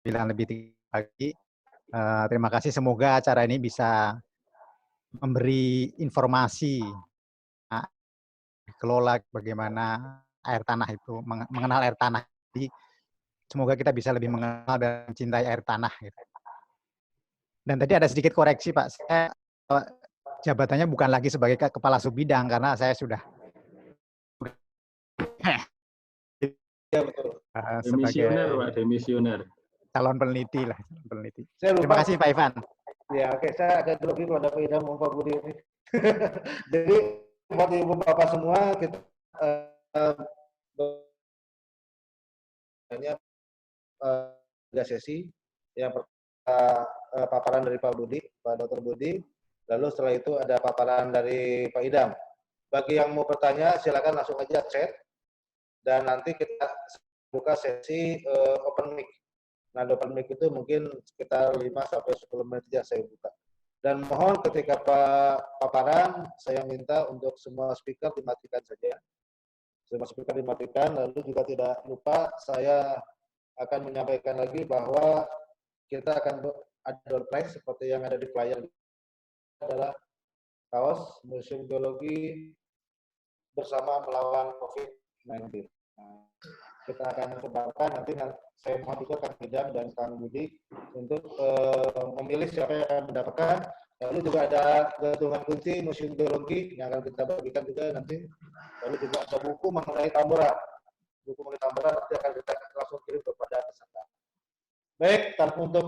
bilang lebih tinggi lagi. Terima kasih, semoga acara ini bisa memberi informasi, kelola bagaimana air tanah itu, mengenal air tanah. Jadi, semoga kita bisa lebih mengenal dan mencintai air tanah gitu. Dan tadi ada sedikit koreksi Pak, saya jabatannya bukan lagi sebagai kepala subbidang karena saya sudah Ya, betul. Demisioner, sebagai Pak, demisioner. calon peneliti lah, peneliti. Saya lupa. Terima kasih Pak Ivan. Ya, oke, saya agak grogi kepada Pak Idam dan Pak Budi ini. Jadi buat ibu bapak semua, kita banyak tiga sesi. Yang pertama paparan dari Pak Budi, Pak Dr. Budi. Lalu setelah itu ada paparan dari Pak Idam. Bagi yang mau bertanya, silakan langsung aja chat. Dan nanti kita buka sesi open mic. Nah, open mic itu mungkin sekitar 5-10 menit saja saya buka. Dan mohon ketika paparan, saya minta untuk semua speaker dimatikan saja. Semua speaker dimatikan, lalu juga tidak lupa saya akan menyampaikan lagi bahwa kita akan ada door prize seperti yang ada di flyer adalah kaos Museum Geologi bersama melawan COVID-19. Nah, kita akan sebarkan nanti saya mohon juga Kang Idam dan Kang Budi untuk memilih siapa yang akan mendapatkan. Lalu juga ada gantungan kunci Museum Geologi yang akan kita bagikan juga nanti. Lalu juga ada buku mengenai Tambora. Buku mengenai Tambora nanti akan kita langsung kirim kepada peserta. Baik, untuk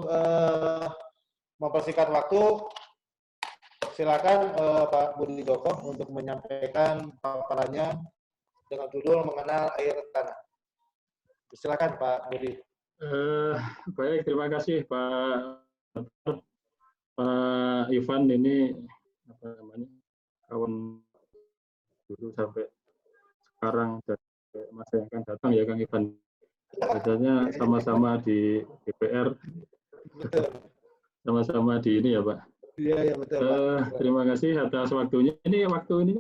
mempersingkat waktu, silakan Pak Budi Joko untuk menyampaikan paparannya dengan judul mengenal air tanah. Silakan Pak Budi. Baik, terima kasih Pak Ivan, ini apa namanya, kawan dulu sampai sekarang dan masa yang akan datang ya Kang Ivan. Biasanya sama-sama di DPR, sama-sama di ini ya Pak. Iya, ya betul Pak. Terima kasih atas waktunya. Ini waktu ini.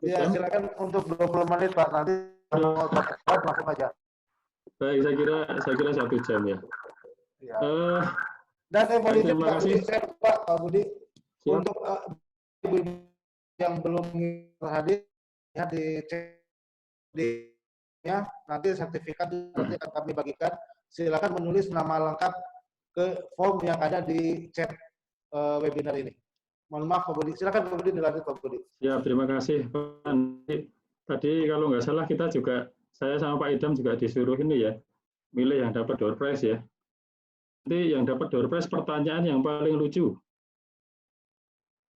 Ya, silakan untuk 20 menit Pak, nanti langsung aja. Baik, saya kira 1 jam ya. Ya. Dan terima kasih Pak Budi. Siap. Untuk yang belum hadir ya nanti sertifikat nanti akan kami bagikan. Silakan menulis nama lengkap ke form yang ada di chat webinar ini. Mohon maaf Pak Budi. Silakan Pak Budi, dilanjut Pak Budi. Ya, terima kasih Pak. Tadi kalau nggak salah kita juga, saya sama Pak Idam juga disuruh ini ya, milih yang dapat door prize ya. Nanti yang dapat door prize pertanyaan yang paling lucu.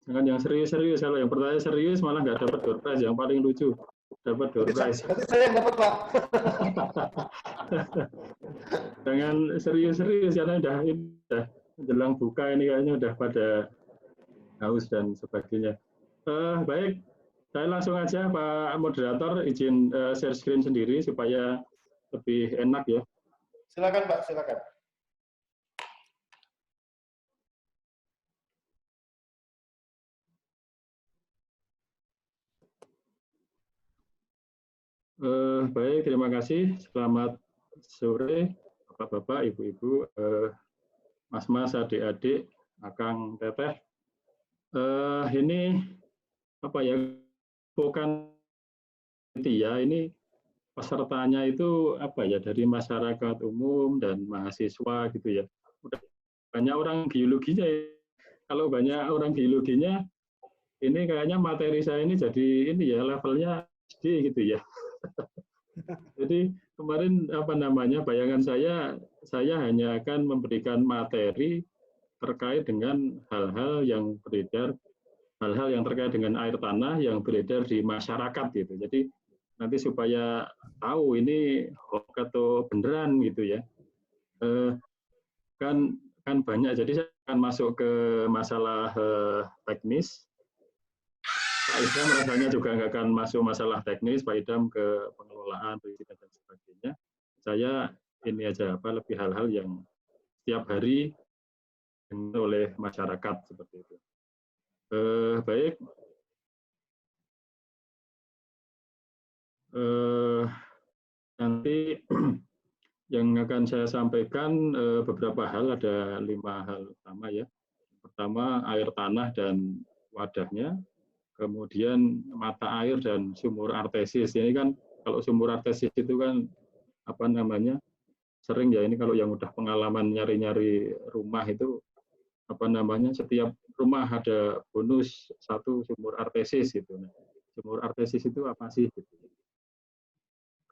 Jangan yang serius-serius, kalau yang pertanyaan serius malah nggak dapat door prize, yang paling lucu dapat door prize. Nanti saya yang dapat Pak. Jangan serius-serius karena udah menjelang buka ini kayaknya udah pada haus dan sebagainya. Baik, saya langsung aja Pak Moderator izin share screen sendiri supaya lebih enak ya. Silakan Pak, silakan. Baik, terima kasih. Selamat sore, Bapak-bapak, Ibu-ibu, Mas-mas, adik-adik, Akang, Teteh. Ini apa ya? Bukan ya, ini pesertanya itu apa ya, dari masyarakat umum dan mahasiswa gitu ya. Udah banyak orang geologinya. Kalau banyak orang geologinya, ini kayaknya materi saya ini jadi ini ya, levelnya SD gitu ya. Jadi kemarin apa namanya, bayangan saya hanya akan memberikan materi terkait dengan hal-hal yang beredar, hal-hal yang terkait dengan air tanah yang beredar di masyarakat gitu. Jadi nanti supaya tahu ini hoax atau beneran gitu ya. Kan banyak. Jadi saya akan masuk ke masalah teknis. Pak Idam rasanya juga nggak akan masuk masalah teknis, Pak Idam ke pengelolaan, perizinan dan sebagainya. Saya ini aja apa lebih hal-hal yang setiap hari oleh masyarakat seperti itu. Baik. Nanti Yang akan saya sampaikan beberapa hal, ada 5 hal utama ya. Pertama, air tanah dan wadahnya, kemudian mata air dan sumur artesis. Ini kan kalau sumur artesis itu kan apa namanya, sering ya, ini kalau yang udah pengalaman nyari-nyari rumah itu apa namanya, setiap rumah ada bonus 1 sumur artesis gitu. Nah, sumur artesis itu apa sih gitu.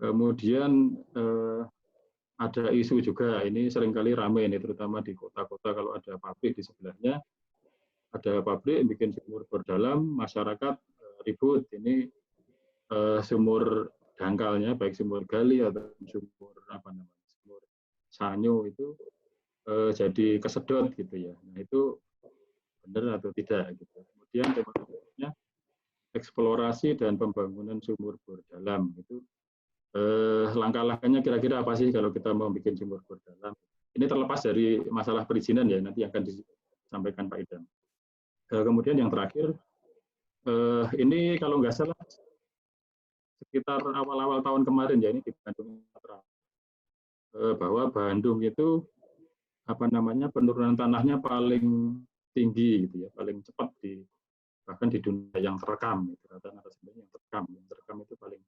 Kemudian ada isu juga, ini seringkali ramai ini, terutama di kota-kota kalau ada pabrik di sebelahnya, ada pabrik bikin sumur bor dalam, masyarakat ribut, ini sumur dangkalnya, baik sumur gali atau sumur apa namanya, sumur sanyo itu jadi kesedot gitu ya. Nah itu benar atau tidak gitu. Kemudian tema berikutnya eksplorasi dan pembangunan sumur bor dalam itu. Langkah-langkahnya kira-kira apa sih kalau kita mau bikin sumur bor dalam? Ini terlepas dari masalah perizinan ya, nanti akan disampaikan Pak Idam. Kemudian yang terakhir, ini kalau nggak salah sekitar awal-awal tahun kemarin ya, ini di Bandung, bahwa Bandung itu apa namanya, penurunan tanahnya paling tinggi gitu ya, paling cepat bahkan di dunia yang terekam gitu, rata-rata sebenarnya yang terekam itu paling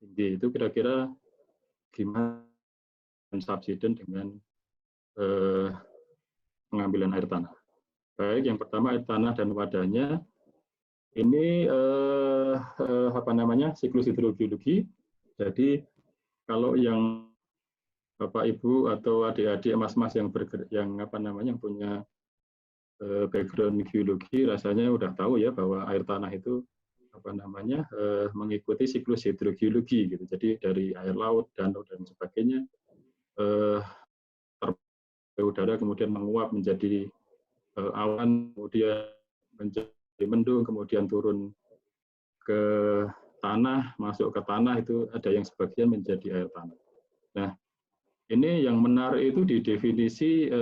tinggi. Itu kira-kira gimana subsiden dengan pengambilan air tanah. Baik, yang pertama air tanah dan wadahnya. Ini apa namanya, siklus hidrogeologi. Jadi kalau yang Bapak Ibu atau adik-adik mas-mas yang apa namanya, yang punya background geologi, rasanya udah tahu ya bahwa air tanah itu apa namanya, mengikuti siklus hidrogeologi gitu. Jadi dari air laut, danau dan sebagainya ke udara, kemudian menguap menjadi awan, kemudian menjadi mendung, kemudian turun ke tanah, masuk ke tanah, itu ada yang sebagian menjadi air tanah. Nah, ini yang menarik itu di definisi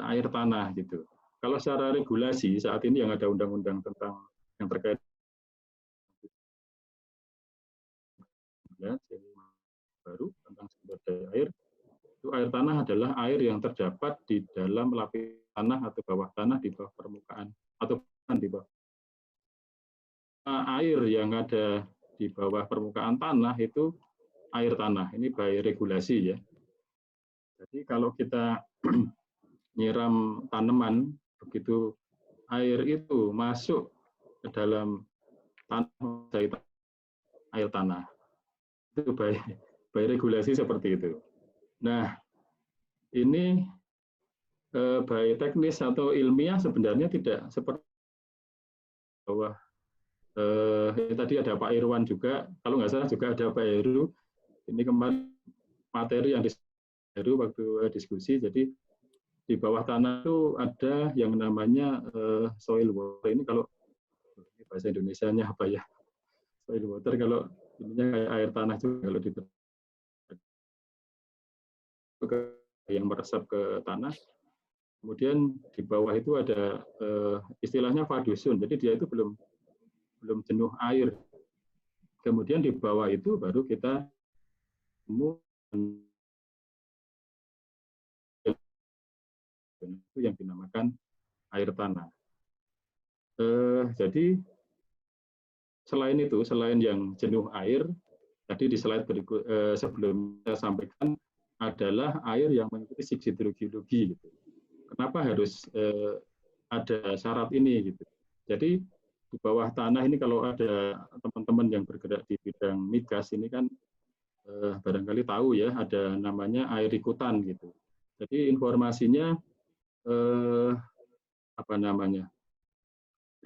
air tanah gitu. Kalau secara regulasi saat ini yang ada undang-undang tentang yang terkait ya, baru tentang sumber daya air, itu air tanah adalah air yang terdapat di dalam lapisan tanah atau bawah tanah, di bawah permukaan atau di bawah air yang ada di bawah permukaan tanah itu air tanah. Ini by regulasi ya. Jadi kalau kita nyiram tanaman, begitu air itu masuk ke dalam tanah, air tanah. Itu by regulasi seperti itu. Nah, ini by teknis atau ilmiah sebenarnya tidak seperti bahwa tadi ada Pak Irwan juga, kalau nggak salah juga ada Pak Heru. Ini kemarin materi yang Heru waktu diskusi, jadi di bawah tanah itu ada yang namanya soil water. Ini kalau ini bahasa Indonesianya apa ya? Soil water kalau ininya kayak air tanah juga, kalau di yang meresap ke tanah. Kemudian di bawah itu ada istilahnya fadusun. Jadi dia itu belum jenuh air. Kemudian di bawah itu baru kita itu yang dinamakan air tanah. Jadi selain itu, selain yang jenuh air, tadi di slide berikut sebelum saya sampaikan adalah air yang mengikuti siklus hidrogeologi. Gitu. Kenapa harus ada syarat ini? Gitu. Jadi di bawah tanah ini kalau ada teman-teman yang bergerak di bidang migas ini kan barangkali tahu ya, ada namanya air ikutan gitu. Jadi informasinya apa namanya,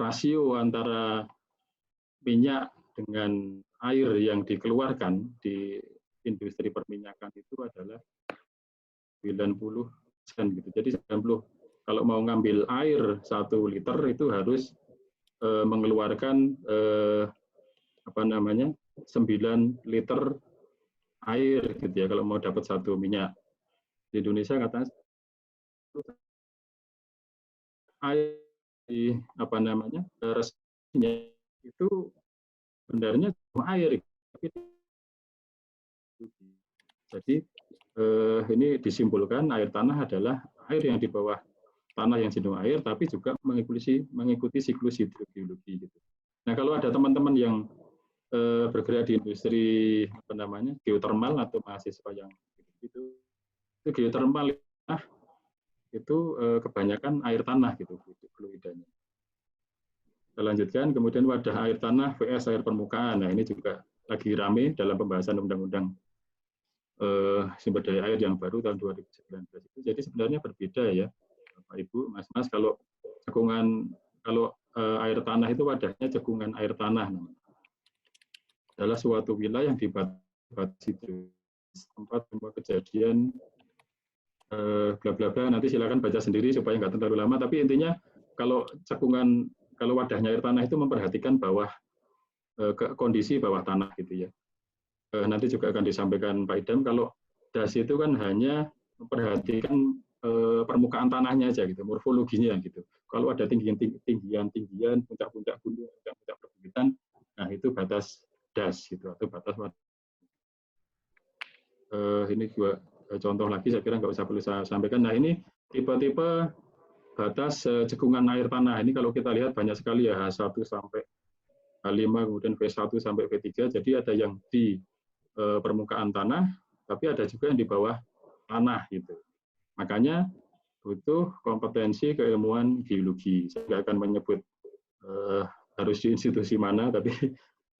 rasio antara minyak dengan air yang dikeluarkan di industri perminyakan itu adalah 90% gitu. Jadi 90, kalau mau ngambil air 1 liter itu harus mengeluarkan apa namanya, 9 liter air gitu ya, kalau mau dapat 1 minyak. Di Indonesia katanya air di apa namanya, resminya itu sebenarnya air. Jadi ini disimpulkan air tanah adalah air yang di bawah tanah yang jenuh air, tapi juga mengikuti siklus hidrogeologi. Gitu. Nah, kalau ada teman-teman yang bergerak di industri geotermal atau mahasiswa yang itu geotermal itu kebanyakan air tanah gitu fluidanya. Kita lanjutkan, kemudian wadah air tanah vs air permukaan. Nah, ini juga lagi rame dalam pembahasan undang-undang sumber daya air yang baru tahun 2019 itu. Jadi sebenarnya berbeda ya, Bapak Ibu, Mas-mas, kalau air tanah itu wadahnya cekungan air tanah. Adalah suatu wilayah yang dibatasi tempat semua kejadian bla bla bla. Nanti silakan baca sendiri supaya nggak terlalu lama. Tapi intinya kalau wadahnya air tanah itu memperhatikan kondisi bawah tanah gitu ya. Nanti juga akan disampaikan Pak Idam, kalau das itu kan hanya memperhatikan permukaan tanahnya aja gitu, morfologinya gitu. Kalau ada tinggian, puncak-puncak gunung, puncak-puncak perbukitan, nah itu batas das gitu atau batas ini juga contoh lagi, saya kira nggak perlu saya sampaikan. Nah, ini tipe-tipe batas cekungan air tanah. Ini kalau kita lihat banyak sekali ya, H1 sampai H5, kemudian V1 sampai V3. Jadi ada yang di permukaan tanah, tapi ada juga yang di bawah tanah gitu. Makanya butuh kompetensi keilmuan geologi. Saya nggak akan menyebut harus di institusi mana, tapi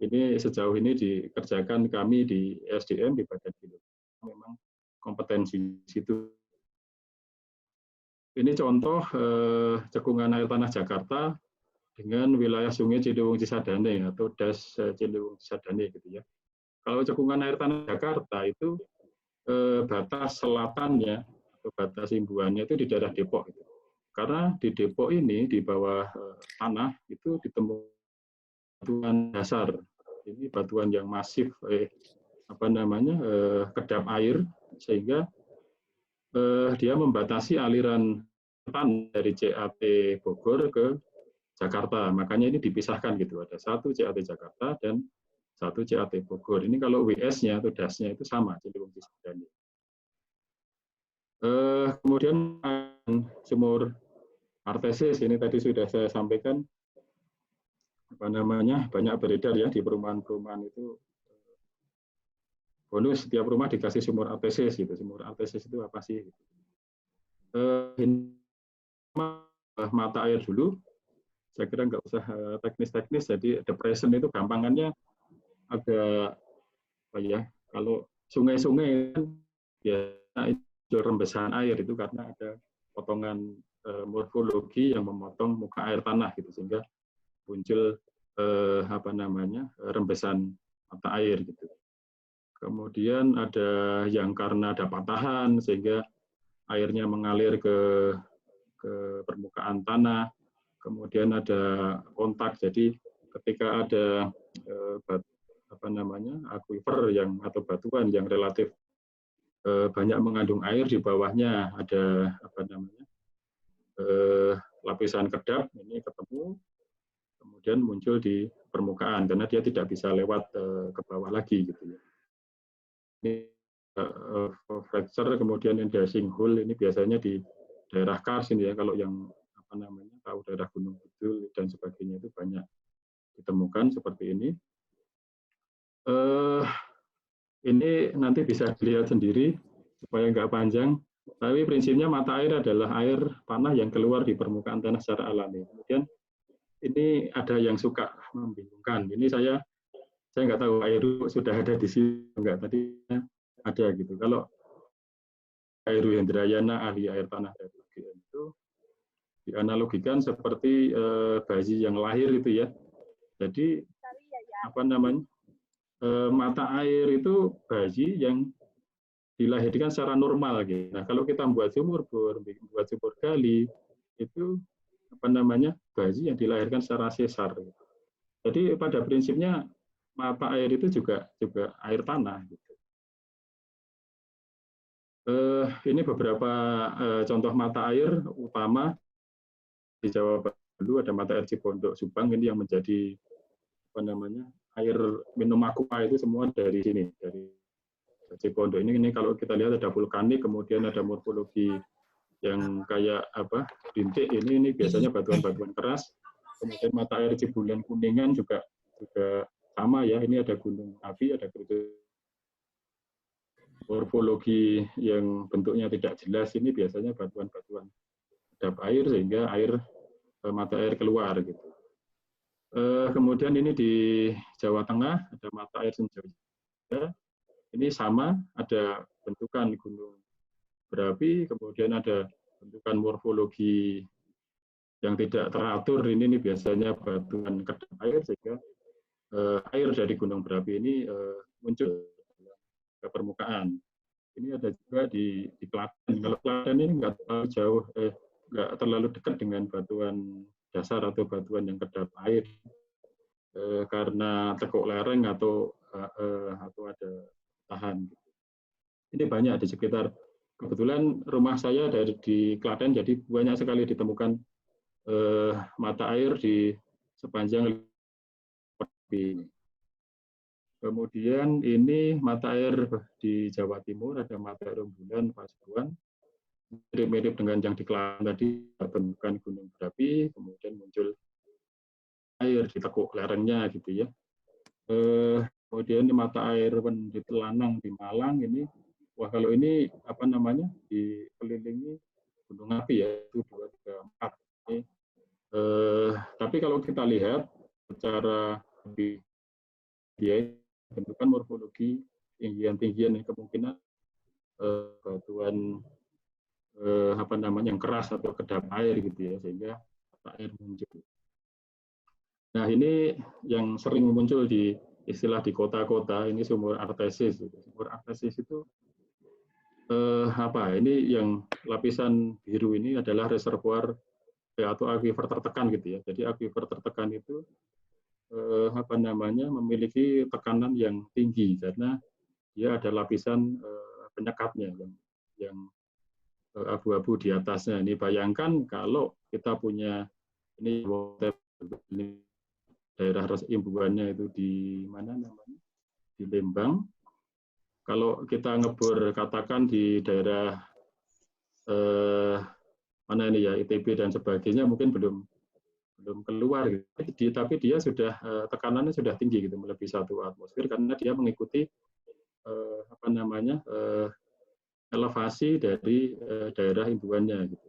ini sejauh ini dikerjakan kami di SDM, di Badan Geologi. Memang kompetensi situ. Ini contoh cekungan air tanah Jakarta dengan wilayah Sungai Ciliwung Cisadane atau das Ciliwung Cisadane gitu ya. Kalau cekungan air tanah Jakarta itu batas selatannya atau batas imbuhannya itu di daerah Depok. Gitu. Karena di Depok ini di bawah tanah itu ditemukan batuan dasar. Ini batuan yang masif, kedap air sehingga dia membatasi aliran tanah dari CAT Bogor ke Jakarta. Makanya ini dipisahkan gitu. Ada satu CAT Jakarta dan satu CAT Bogor. Ini kalau WS-nya atau DAS-nya itu sama, Ciliwung Cisadane. Kemudian sumur artesis ini tadi sudah saya sampaikan, banyak beredar ya di perumahan-perumahan itu. Bonus setiap rumah dikasih sumur artesis gitu. Sumur artesis itu apa sih? Mata air dulu. Saya kira nggak usah teknis-teknis. Jadi depression itu gampangannya agak kalau sungai-sungai kan biasanya itu rembesan air itu karena ada potongan morfologi yang memotong muka air tanah gitu sehingga muncul rembesan mata air gitu. Kemudian ada yang karena ada patahan sehingga airnya mengalir ke permukaan tanah. Kemudian ada kontak, jadi ketika ada akuifer atau batuan yang relatif banyak mengandung air, di bawahnya ada lapisan kedap, ini ketemu, kemudian muncul di permukaan karena dia tidak bisa lewat ke bawah lagi gitu ya. Ini fracture, kemudian indashing hole, ini biasanya di daerah Kars ini ya, kalau yang tahu daerah Gunung Kidul dan sebagainya itu banyak ditemukan seperti ini. Ini nanti bisa dilihat sendiri supaya nggak panjang. Tapi prinsipnya mata air adalah air tanah yang keluar di permukaan tanah secara alami. Kemudian ini ada yang suka membingungkan. Ini saya nggak tahu air sudah ada di sini enggak, tadi ada gitu. Kalau Heru Hendrayana, ahli air tanah dari UGM itu dianalogikan seperti bayi yang lahir itu ya. Jadi mata air itu bayi yang dilahirkan secara normal gitu. Nah, kalau kita membuat sumur bor, membuat sumur gali, itu bayi yang dilahirkan secara sesar. Jadi pada prinsipnya mata air itu juga air tanah. Gitu. Ini beberapa contoh mata air utama di Jawa Barat. Dulu ada mata air Cipondok Subang, ini yang menjadi air minum aqua itu semua dari sini, dari Cipondo ini kalau kita lihat ada vulkanik, kemudian ada morfologi yang kayak apa rintik, ini biasanya batuan-batuan keras. Kemudian mata air Cibulan Kuningan juga sama ya, ini ada gunung api, ada kerucut. Morfologi yang bentuknya tidak jelas ini biasanya batuan-batuan kedap air sehingga mata air keluar gitu. Kemudian ini di Jawa Tengah ada mata air Senjawa. Ini sama, ada bentukan gunung berapi, kemudian ada bentukan morfologi yang tidak teratur. Ini biasanya batuan kedap air sehingga air dari gunung berapi ini muncul ke permukaan. Ini ada juga di Klaten. Kalau Klaten ini nggak terlalu jauh, nggak terlalu dekat dengan batuan dasar atau batuan yang kedap air, karena tekuk lereng atau ada tahan. Ini banyak di sekitar. Kebetulan rumah saya di Klaten, jadi banyak sekali ditemukan mata air di sepanjang ini. Kemudian ini mata air di Jawa Timur, ada mata air Rembulan, Pasuruan, mirip-mirip dengan yang di Klaten tadi, bentukan gunung berapi, kemudian muncul air di tekuk lerengnya gitu ya. Kemudian ini mata air di Telanang di Malang ini, wah kalau ini apa namanya dikelilingi gunung api ya, itu 2, 3, 4. Tapi kalau kita lihat secara lebih dia bentukan morfologi tinggian yang kemungkinan batuan apa namanya yang keras atau kedap air gitu ya, sehingga air muncul. Nah ini yang sering muncul di istilah di kota-kota, ini sumur artesis. Sumur artesis itu apa? Ini yang lapisan biru ini adalah reservoir atau aquifer tertekan gitu ya. Jadi aquifer tertekan itu apa namanya memiliki tekanan yang tinggi karena dia ada lapisan penyekatnya yang abu-abu di atasnya. Ini bayangkan kalau kita punya ini daerah imbuhannya itu di mana namanya di Lembang. Kalau kita ngebor katakan di daerah mana ini ya ITB dan sebagainya mungkin belum keluar gitu. Tapi dia sudah tekanannya sudah tinggi gitu, melebihi 1 atmosfer karena dia mengikuti apa namanya elevasi dari daerah imbuhannya gitu.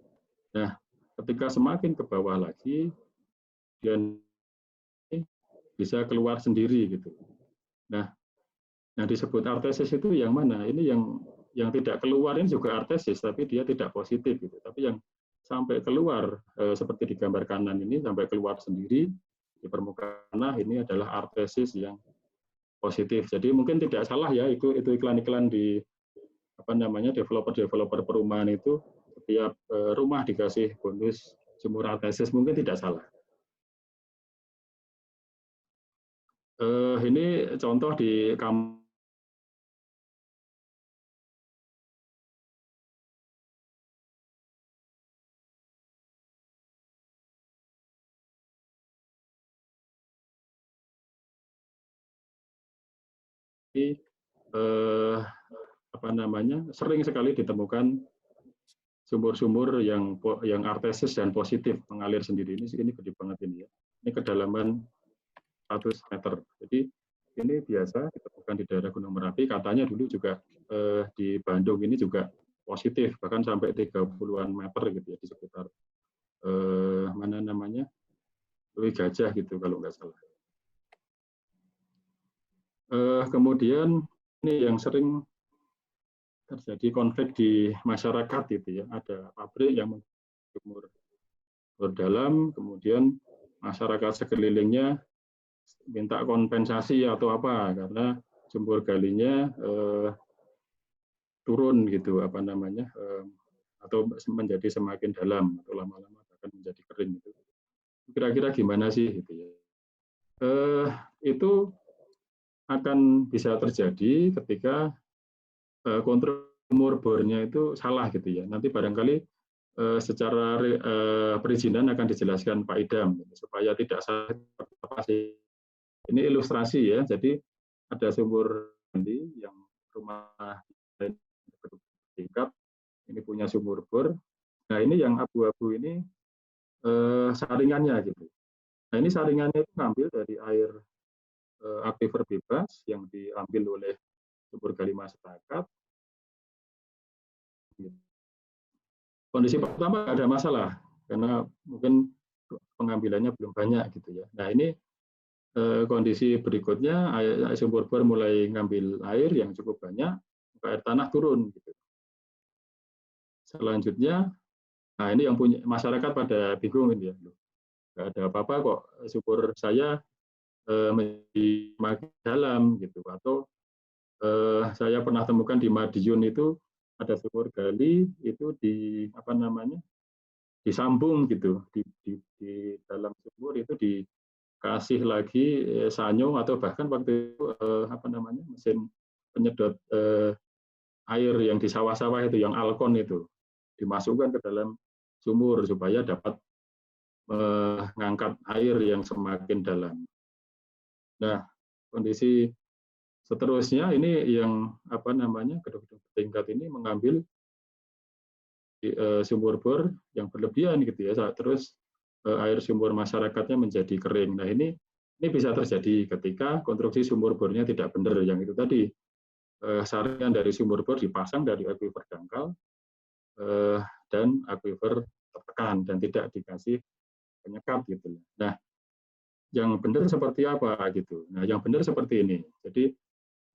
Nah, ketika semakin ke bawah lagi dia bisa keluar sendiri gitu. Nah, yang disebut artesis itu yang mana? Ini yang tidak keluar ini juga artesis tapi dia tidak positif gitu. Tapi yang sampai keluar seperti di gambar kanan ini sampai keluar sendiri di permukaan tanah ini adalah artesis yang positif. Jadi mungkin tidak salah ya itu iklan-iklan di apa namanya developer perumahan itu setiap rumah dikasih bonus sumur artesis, mungkin tidak salah. Ini contoh di apa namanya sering sekali ditemukan sumur-sumur yang artesis dan positif mengalir sendiri. Ini gede banget ini ya. Ini kedalaman 100 meter. Jadi ini biasa ditemukan di daerah Gunung Merapi. Katanya dulu juga di Bandung ini juga positif, bahkan sampai 30-an meter gitu ya di sekitar mana namanya Lui Gajah gitu kalau nggak salah. Kemudian ini yang sering terjadi konflik di masyarakat gitu ya. Ada pabrik yang menjemur dalam, kemudian masyarakat sekelilingnya minta kompensasi atau apa karena sumur galinya turun gitu apa namanya atau menjadi semakin dalam atau lama-lama akan menjadi kering gitu. Kira-kira gimana sih gitu ya? Itu akan bisa terjadi ketika kontrol sumur bornya itu salah gitu ya. Nanti barangkali secara perizinan akan dijelaskan Pak Idam supaya tidak salah apa sih. Ini ilustrasi ya. Jadi ada sumur yang rumah tingkat ini punya sumur bor. Nah ini yang abu-abu ini saringannya gitu. Nah ini saringannya itu ngambil dari air aquifer bebas yang diambil oleh sumur gali masyarakat. Kondisi pertama nggak ada masalah karena mungkin pengambilannya belum banyak gitu ya. Nah ini kondisi berikutnya sumur bor mulai ngambil air yang cukup banyak, air tanah turun gitu. Selanjutnya, nah ini yang punya masyarakat pada bingung ini ya, nggak ada apa-apa kok sumur saya makin dalam gitu, atau saya pernah temukan di Madiun itu ada sumur gali itu di apa namanya disambung gitu di dalam sumur itu dikasih lagi sanyo atau bahkan waktu itu apa namanya mesin penyedot air yang di sawah-sawah itu yang alkon itu dimasukkan ke dalam sumur supaya dapat mengangkat air yang semakin dalam. Nah, kondisi seterusnya ini yang apa namanya gedung-gedung bertingkat ini mengambil sumur bor yang berlebihan gitu ya. Terus air sumur masyarakatnya menjadi kering. Nah, ini bisa terjadi ketika konstruksi sumur bornya tidak benar yang itu tadi. Saringan dari sumur bor dipasang dari aquifer dangkal dan aquifer tertekan dan tidak dikasih penyekat gitu. Nah, yang benar seperti apa gitu. Nah, yang benar seperti ini. Jadi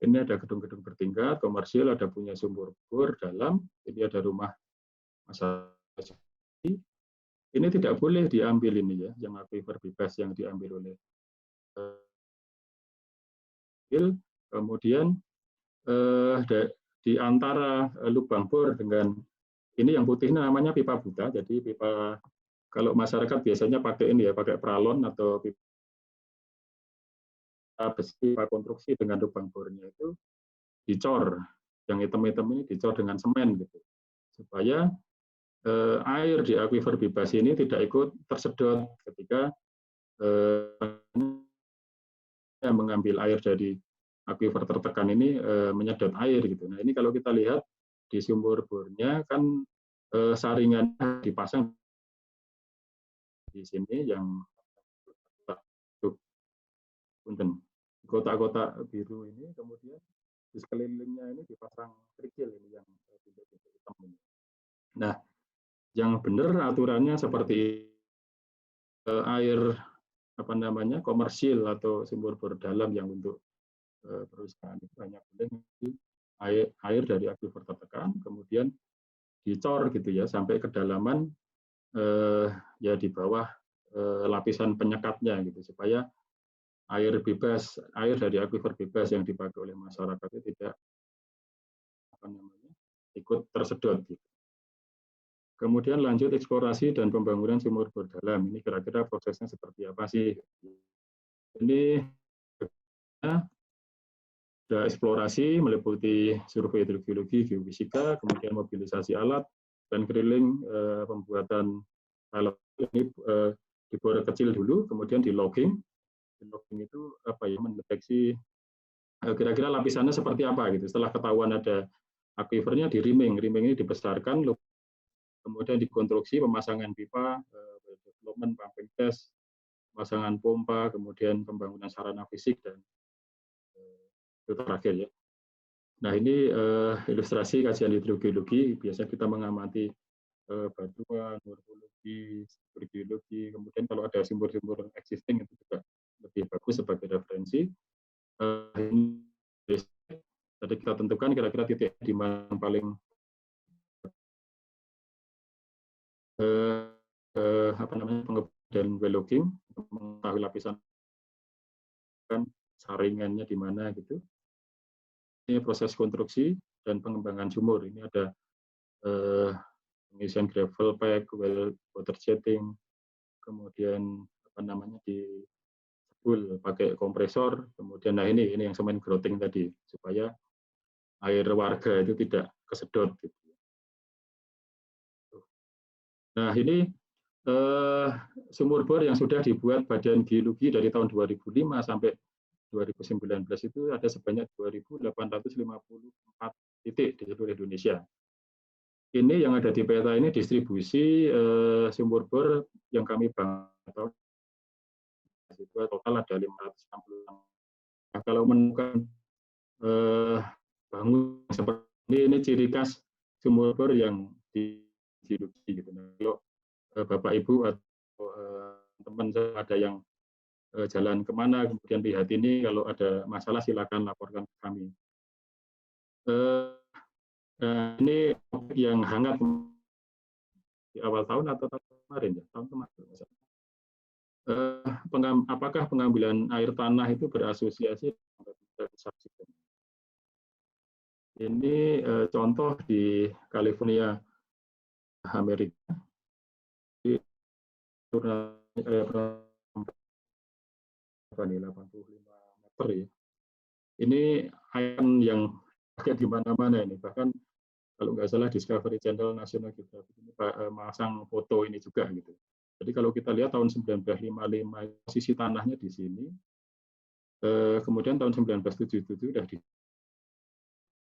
ini ada gedung-gedung bertingkat komersial, ada punya sumur bor dalam, ini ada rumah masyarakat. Ini tidak boleh diambil ini ya, yang aquifer bebas yang diambil oleh kemudian di antara lubang bor dengan ini yang putih namanya pipa buta. Jadi pipa kalau masyarakat biasanya pakai ini ya, pakai pralon atau pipa besi, pipa konstruksi dengan lubang bornya itu dicor. Yang hitam-hitam ini dicor dengan semen gitu. Supaya air di aquifer bebas ini tidak ikut tersedot ketika mengambil air dari aquifer tertekan ini menyedot air gitu. Nah ini kalau kita lihat di sumur bornya kan saringan dipasang di sini yang kotak-kotak biru ini, kemudian di sekelilingnya ini dipasang kerikil ini yang hitam ini. Nah yang benar aturannya seperti air apa namanya komersil atau sumur bor dalam yang untuk perusahaan itu hanya boleh air dari aquifer tertekan kemudian dicor gitu ya sampai kedalaman ya di bawah lapisan penyekatnya gitu supaya air bebas, air dari aquifer bebas yang dipakai oleh masyarakat itu tidak apa namanya ikut tersedot gitu. Kemudian lanjut eksplorasi dan pembangunan sumur bor dalam. Ini kira-kira prosesnya seperti apa sih? Ini ada eksplorasi meliputi survei hidrogeologi, geofisika, kemudian mobilisasi alat dan drilling pembuatan alat ini dibor kecil dulu, kemudian di logging. Di logging itu apa ya mendeteksi kira-kira lapisannya seperti apa gitu. Setelah ketahuan ada aquifernya di rimming ini dibesarkan, kemudian dikonstruksi pemasangan pipa, development pumping test, pemasangan pompa, kemudian pembangunan sarana fisik dan itu terakhir ya. Nah ini ilustrasi kajian hidrogeologi. Biasanya kita mengamati batuan, morfologi, geologi. Kemudian kalau ada sumur-sumur existing itu juga lebih bagus sebagai referensi. Jadi kita tentukan kira-kira titik di mana paling apa namanya pengembangan dan well logging untuk mengetahui lapisan kan saringannya di mana gitu. Ini proses konstruksi dan pengembangan sumur. Ini ada pengisian gravel pack, well water jetting, kemudian apa namanya di sebul pakai kompresor, kemudian nah ini yang semen grouting tadi supaya air warga itu tidak kesedot gitu. Nah ini sumur bor yang sudah dibuat Badan Geologi dari tahun 2005 sampai 2019 itu ada sebanyak 2.854 titik di seluruh Indonesia. Ini yang ada di peta ini distribusi sumur bor yang kami bangun. Itu total ada 560. Nah, kalau menemukan bangun seperti ini ciri khas sumur bor yang diduduki gitu. Nah, kalau Bapak Ibu atau teman saya ada yang jalan kemana kemudian lihat ini, kalau ada masalah silakan laporkan ke kami. Nah, ini topik yang hangat di awal tahun atau tahun kemarin ya, tahun kemarin. Apakah pengambilan air tanah itu berasosiasi dengan subsiden? Ini contoh di California, Amerika. Di 85 meter ya. Ini ikan yang pakai di mana-mana ini. Bahkan kalau nggak salah Discovery Channel National Geographic ini masang foto ini juga gitu. Jadi kalau kita lihat tahun 1955 posisi tanahnya di sini, kemudian tahun 1977 sudah di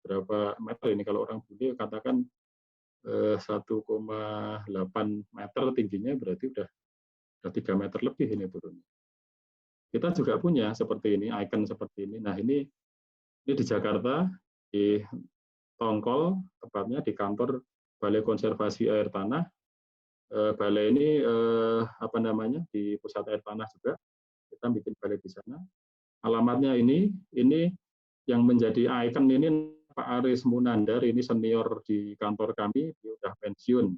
berapa meter ini, kalau orang bule katakan 1,8 meter tingginya, berarti udah 3 meter lebih ini turunnya. Kita juga punya seperti ini, icon seperti ini. Nah, ini di Jakarta, di Tongkol, tepatnya di kantor Balai Konservasi Air Tanah. Balai ini apa namanya, di pusat air tanah juga. Kita bikin balai di sana. Alamatnya ini yang menjadi icon ini Pak Aris Munandar, ini senior di kantor kami, dia sudah pensiun.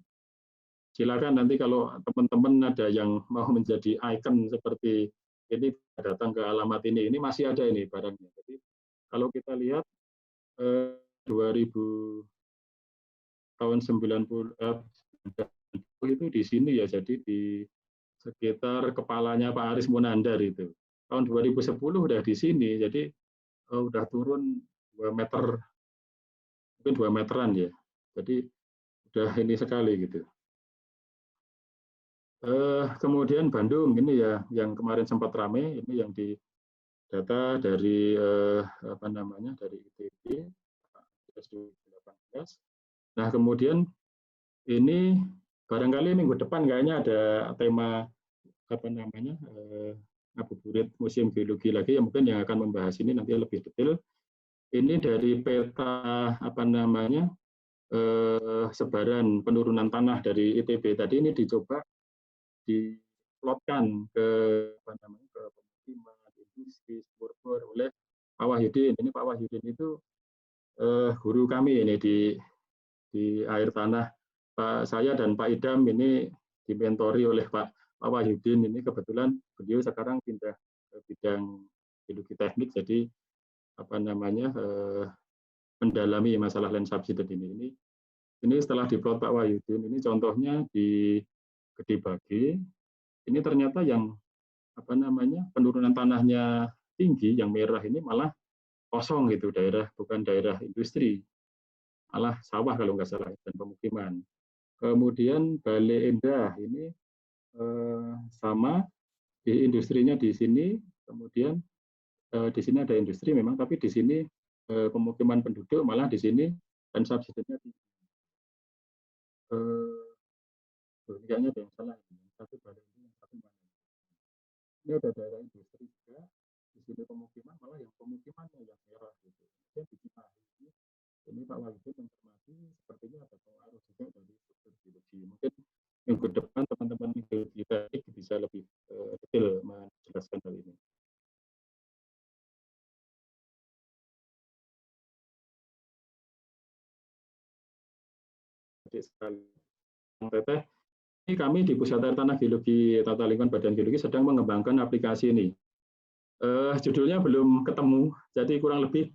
Silakan nanti kalau teman-teman ada yang mau menjadi icon seperti ini, datang ke alamat ini masih ada ini barangnya. Jadi kalau kita lihat 2000 tahun 90 itu di sini ya, jadi di sekitar kepalanya Pak Aris Munandar itu. Tahun 2010 udah di sini, jadi udah turun 2 meter, mungkin 2 meteran ya. Jadi udah ini sekali gitu. Kemudian Bandung ini ya yang kemarin sempat ramai, ini yang di data dari apa namanya, dari ITB 2018. Nah, kemudian ini barangkali minggu depan kayaknya ada tema apa namanya, ngabuburit Museum Geologi lagi, yang mungkin yang akan membahas ini nanti lebih detail. Ini dari peta apa namanya, sebaran penurunan tanah dari ITB tadi, ini dicoba diplotkan ke apa namanya, ke pemukiman, industri, sumur-bor oleh Pak Wahyudin. Ini Pak Wahyudin itu guru kami ini di air tanah. Pak saya dan Pak Idam ini dimentori oleh Pak Wahyudin. Ini kebetulan beliau sekarang pindah ke bidang geologi teknik, jadi apa namanya, mendalami masalah land subsidence ini. Ini setelah diplot Pak Wahyudin, ini contohnya di Gede Bage. Ini ternyata yang apa namanya, penurunan tanahnya tinggi, yang merah ini malah kosong gitu, daerah bukan daerah industri, malah sawah kalau nggak salah dan pemukiman. Kemudian Bale Endah ini sama, di industrinya di sini, kemudian di sini ada industri memang, tapi di sini pemukiman penduduk, malah di sini dan subsidinya tinggi. Kayaknya ada yang salah, satu Bale Endah, yang satu mana? Ini ada daerah industri juga, di sini pemukiman, malah yang pemukimannya yang merah gitu. Kemudian di Cimahi ini Pak Wahyudin mencermati, sepertinya ada pengaruh juga dari struktur geologi. Mungkin minggu depan teman-teman geologi teknik bisa lebih detail menjelaskan hal ini. Jadi sekali, Teteh, ini kami di Pusat Air Tanah Geologi Tata Lingkungan Badan Geologi sedang mengembangkan aplikasi ini. Judulnya belum ketemu, jadi kurang lebih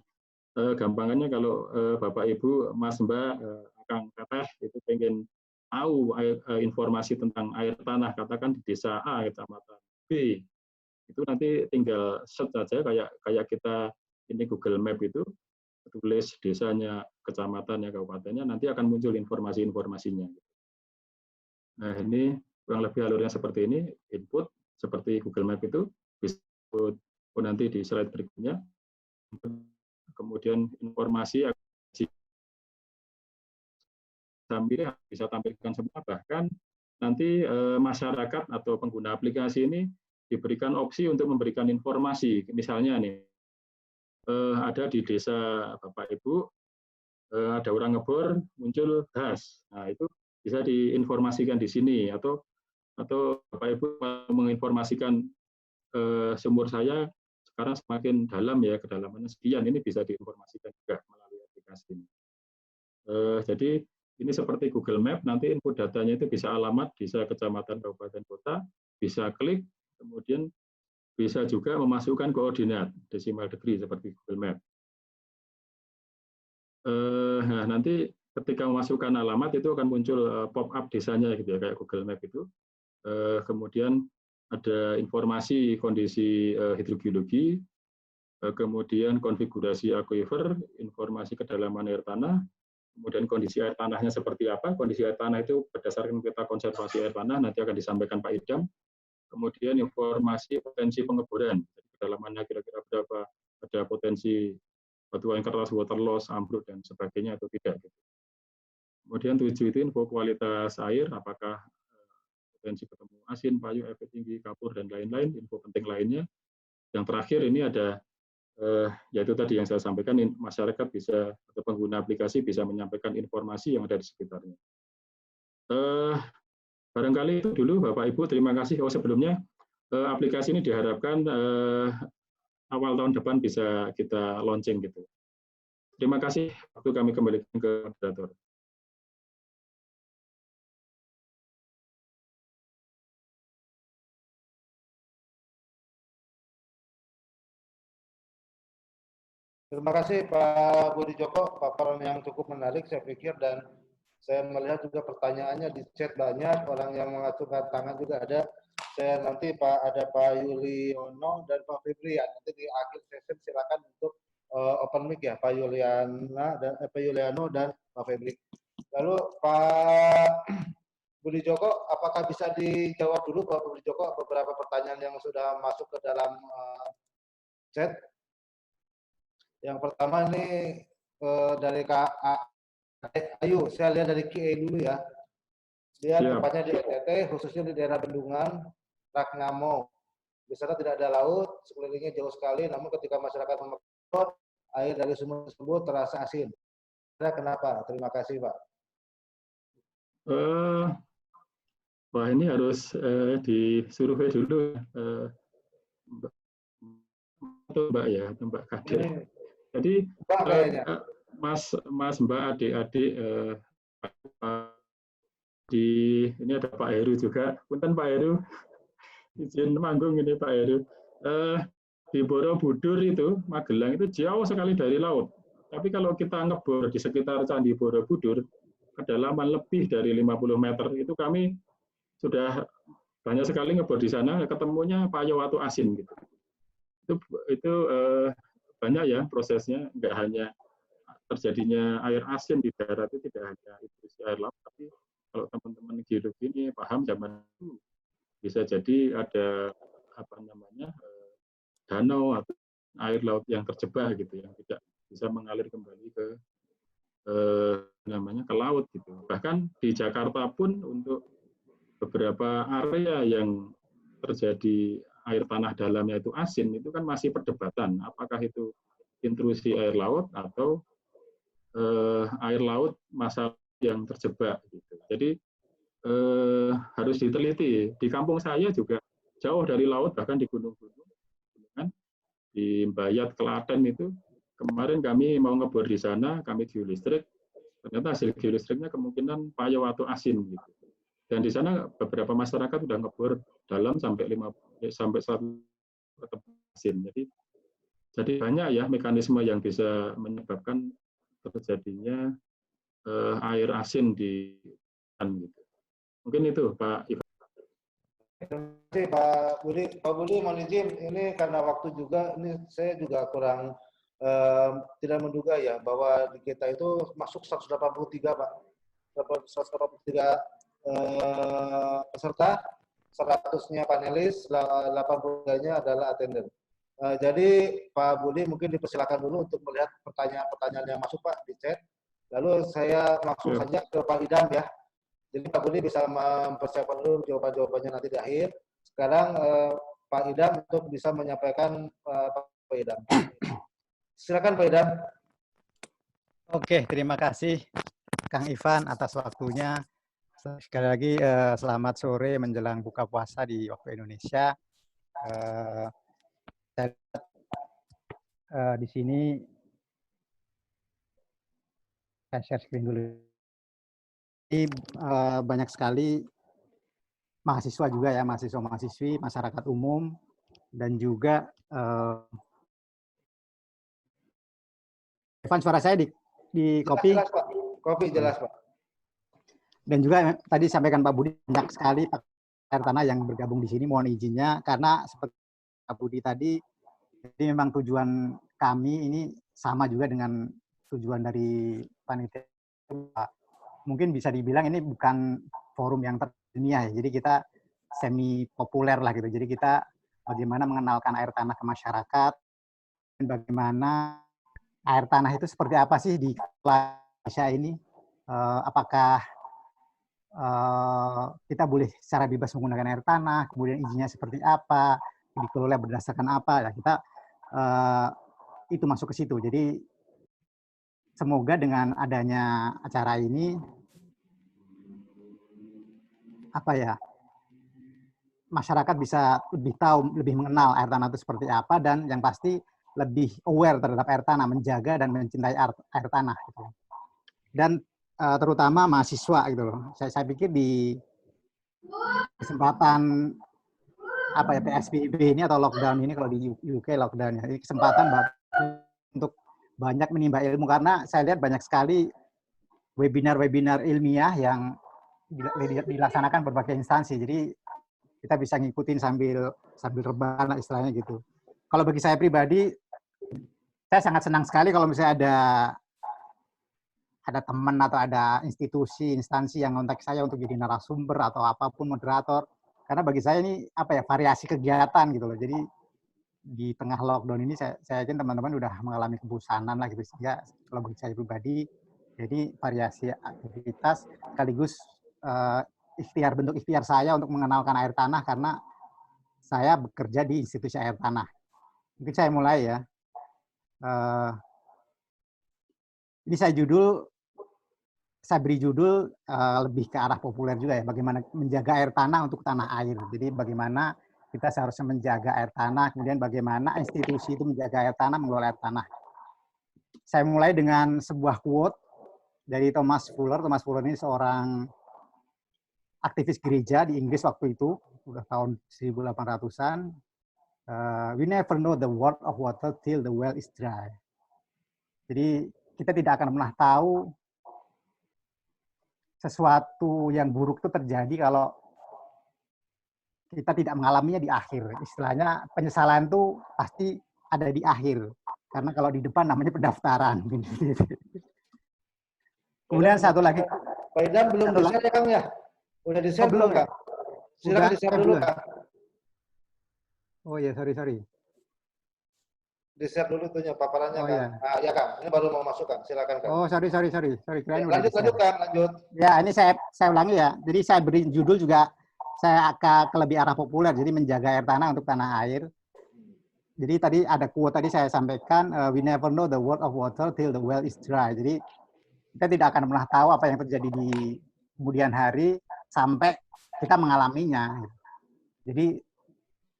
gampangannya kalau Bapak Ibu, Mas Mbak, Kang Teteh itu pengen tahu informasi tentang air tanah, katakan di desa A, kecamatan B, itu nanti tinggal search saja kayak kita ini Google Map itu, tulis desanya, kecamatannya, kabupatennya, nanti akan muncul informasi-informasinya. Nah, ini kurang lebih alurnya seperti ini, input seperti Google Map itu, bisa nanti di slide berikutnya. Kemudian informasi sambil bisa tampilkan semua, bahkan nanti masyarakat atau pengguna aplikasi ini diberikan opsi untuk memberikan informasi. Misalnya nih, ada di desa Bapak Ibu, ada orang ngebor, muncul gas. Nah, itu bisa diinformasikan di sini, atau Bapak Ibu menginformasikan sumur saya sekarang semakin dalam ya, kedalamannya sekian, ini bisa diinformasikan juga melalui aplikasi ini. Jadi ini seperti Google Map, nanti input datanya itu bisa alamat, bisa kecamatan, kabupaten, kota, bisa klik, kemudian bisa juga memasukkan koordinat decimal degree seperti Google Map. Nah, nanti ketika memasukkan alamat itu akan muncul pop-up desanya gitu ya, kayak Google Map itu. Kemudian ada informasi kondisi hidrogeologi, kemudian konfigurasi aquifer, informasi kedalaman air tanah, kemudian kondisi air tanahnya seperti apa. Kondisi air tanah itu berdasarkan peta konservasi air tanah nanti akan disampaikan Pak Idam. Kemudian informasi potensi pengeboran, kedalamannya kira-kira berapa, ada potensi batuan keras, water loss, ambruk dan sebagainya atau tidak. Kemudian 7 itu info kualitas air, apakah potensi ketemu asin, payu, efek tinggi, kapur dan lain-lain, info penting lainnya. Yang terakhir ini ada yaitu tadi yang saya sampaikan, masyarakat bisa atau pengguna aplikasi bisa menyampaikan informasi yang ada di sekitarnya. Barangkali itu dulu Bapak Ibu, terima kasih. Sebelumnya aplikasi ini diharapkan awal tahun depan bisa kita launching gitu. Terima kasih. Waktu kami kembalikan ke moderator. Terima kasih Pak Budi Joko, paparan yang cukup menarik saya pikir, dan saya melihat juga pertanyaannya di chat banyak, orang yang mengacungkan tangan juga ada. Saya nanti ada Pak Yuliono dan Pak Febrian. Nanti di akhir sesi silakan untuk open mic ya, Pak Yuliano dan Pak Febri. Lalu Pak Budi Joko, apakah bisa dijawab dulu Pak Budi Joko beberapa pertanyaan yang sudah masuk ke dalam chat? Yang pertama ini dari Kak Ayu, saya lihat dari QA dulu ya. Dia tempatnya di NTT, khususnya di daerah Bendungan, Ragnamo. Di sana tidak ada laut, sekelilingnya jauh sekali, namun ketika masyarakat memakai air dari sumur tersebut terasa asin. Kenapa? Terima kasih, Pak. Wah, ini harus disurvei dulu, Mbak ya, Mbak Kade. Jadi Mas, Mbak, adik-adik ini ada Pak Heru juga. Punten Pak Heru, izin manggung ini Pak Heru. Di Borobudur itu, Magelang itu jauh sekali dari laut. Tapi kalau kita ngebor di sekitar Candi Borobudur, kedalaman lebih dari 50 meter, itu kami sudah banyak sekali ngebor di sana, ketemunya payo atau asin gitu. Itu banyak ya prosesnya, nggak hanya terjadinya air asin di darat itu tidak hanya intrusi air laut, tapi kalau teman-teman geologi ini paham zaman itu bisa jadi ada apa namanya danau atau air laut yang terjebak gitu, yang tidak bisa mengalir kembali ke namanya ke laut gitu. Bahkan di Jakarta pun untuk beberapa area yang terjadi air tanah dalamnya itu asin, itu kan masih perdebatan apakah itu intrusi air laut atau air laut masalah yang terjebak gitu. Jadi harus diteliti. Di kampung saya juga jauh dari laut, bahkan di gunung-gunung, di Mbayat, Klaten itu kemarin kami mau ngebor di sana, kami geolistrik, ternyata hasil geolistriknya kemungkinan payo atau asin gitu. Dan di sana beberapa masyarakat sudah ngebor dalam sampai 100 asin. Jadi banyak ya mekanisme yang bisa menyebabkan terjadinya air asin di gitu. Mungkin itu Pak Ivan. Terima kasih Pak Budi. Pak Budi mohon izin, ini karena waktu juga, ini saya juga kurang tidak menduga ya bahwa di kita itu masuk 183 Pak. 183 peserta, 100-nya panelis, 83-nya adalah attendant. Jadi Pak Budi mungkin dipersilakan dulu untuk melihat pertanyaan-pertanyaan yang masuk Pak di chat. Lalu saya langsung saja ke Pak Idam ya. Jadi Pak Budi bisa mempersiapkan dulu jawaban-jawabannya nanti di akhir. Sekarang Pak Idam untuk bisa menyampaikan Pak Idam. Silakan Pak Idam. Oke, terima kasih Kang Ivan atas waktunya. Sekali lagi selamat sore menjelang buka puasa di waktu Indonesia. Di sini saya share screen dulu. Ini banyak sekali mahasiswa juga ya, mahasiswa-mahasiswi, masyarakat umum, dan juga Evan, suara saya di copy? Jelas Pak, copy jelas Pak. Dan juga tadi sampaikan Pak Budi, banyak sekali air tanah yang bergabung di sini, mohon izinnya, karena seperti Pak Budi tadi, jadi memang tujuan kami ini sama juga dengan tujuan dari panitia. Mungkin bisa dibilang ini bukan forum yang terdunia ya, jadi kita semi populer lah gitu. Jadi kita bagaimana mengenalkan air tanah ke masyarakat, dan bagaimana air tanah itu seperti apa sih di Indonesia ini, apakah kita boleh secara bebas menggunakan air tanah, kemudian izinnya seperti apa, dikelola berdasarkan apa, ya kita itu masuk ke situ. Jadi semoga dengan adanya acara ini, apa ya, masyarakat bisa lebih tahu, lebih mengenal air tanah itu seperti apa, dan yang pasti lebih aware terhadap air tanah, menjaga dan mencintai air tanah. Gitu. Dan terutama mahasiswa gitu loh. Saya pikir di kesempatan apa ya PSBB ini atau lockdown ini, kalau di UK lockdown ya, ini kesempatan untuk banyak menimba ilmu, karena saya lihat banyak sekali webinar-webinar ilmiah yang dilaksanakan berbagai instansi. Jadi kita bisa ngikutin sambil rebahan lah istilahnya gitu. Kalau bagi saya pribadi, saya sangat senang sekali kalau misalnya ada teman atau ada institusi, instansi yang kontak saya untuk jadi narasumber atau apapun, moderator. Karena bagi saya ini apa ya, variasi kegiatan gitu loh. Jadi di tengah lockdown ini saya yakin teman-teman udah mengalami kebosanan lah gitu. Sehingga kalau bagi saya pribadi, jadi variasi aktivitas sekaligus bentuk ikhtiar saya untuk mengenalkan air tanah, karena saya bekerja di institusi air tanah. Mungkin saya mulai ya. Ini saya beri judul lebih ke arah populer juga ya, bagaimana menjaga air tanah untuk tanah air. Jadi bagaimana kita seharusnya menjaga air tanah, kemudian bagaimana institusi itu menjaga air tanah, mengelola air tanah. Saya mulai dengan sebuah quote dari Thomas Fuller. Thomas Fuller ini seorang aktivis gereja di Inggris waktu itu, udah tahun 1800-an. We never know the worth of water till the well is dry. Jadi kita tidak akan pernah tahu sesuatu yang buruk itu terjadi kalau kita tidak mengalaminya di akhir. Istilahnya penyesalan itu pasti ada di akhir. Karena kalau di depan namanya pendaftaran. Kemudian satu lagi. Pak Idam belum di-share ya Kang ya? Udah di-share belum Kang? Silakan di-share dulu Kang. Oh ya, sorry. Di-share dulu tuhnya paparannya oh, Kang. Ya. Nah, ya Kang, ini baru mau masuk Kang. Silakan Kang. Oh, sorry. Lanjut Kang, lanjut. Ya, ini saya ulangi ya. Jadi saya beri judul juga, saya ke lebih arah populer, jadi menjaga air tanah untuk tanah air. Jadi tadi ada quote tadi saya sampaikan, we never know the worth of water till the well is dry. Jadi kita tidak akan pernah tahu apa yang terjadi di kemudian hari sampai kita mengalaminya. Jadi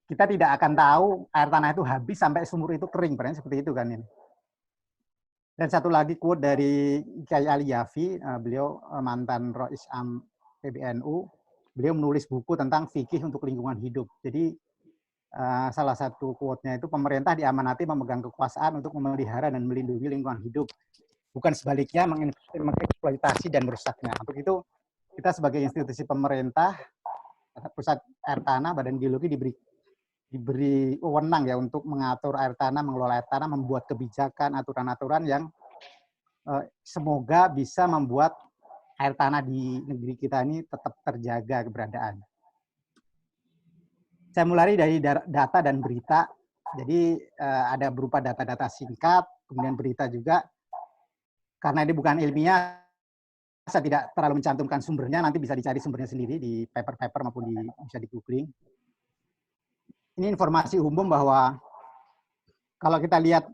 kita tidak akan tahu air tanah itu habis sampai sumur itu kering, pertanyaan seperti itu kan ini. Dan satu lagi quote dari Kyai Ali Yafi, beliau mantan Rois Am PBNU, beliau menulis buku tentang fikih untuk lingkungan hidup. Jadi salah satu quote-nya itu, pemerintah diamanati memegang kekuasaan untuk memelihara dan melindungi lingkungan hidup, bukan sebaliknya mengeksploitasi dan merusaknya. Untuk itu kita sebagai institusi pemerintah, pusat air tanah, Badan Geologi diberi wewenang ya untuk mengatur air tanah, mengelola air tanah, membuat kebijakan, aturan-aturan yang semoga bisa membuat air tanah di negeri kita ini tetap terjaga keberadaan. Saya mulai dari data dan berita. Jadi ada berupa data-data singkat, kemudian berita juga. Karena ini bukan ilmiah, saya tidak terlalu mencantumkan sumbernya, nanti bisa dicari sumbernya sendiri di paper-paper maupun bisa di googling. Ini informasi umum bahwa kalau kita lihat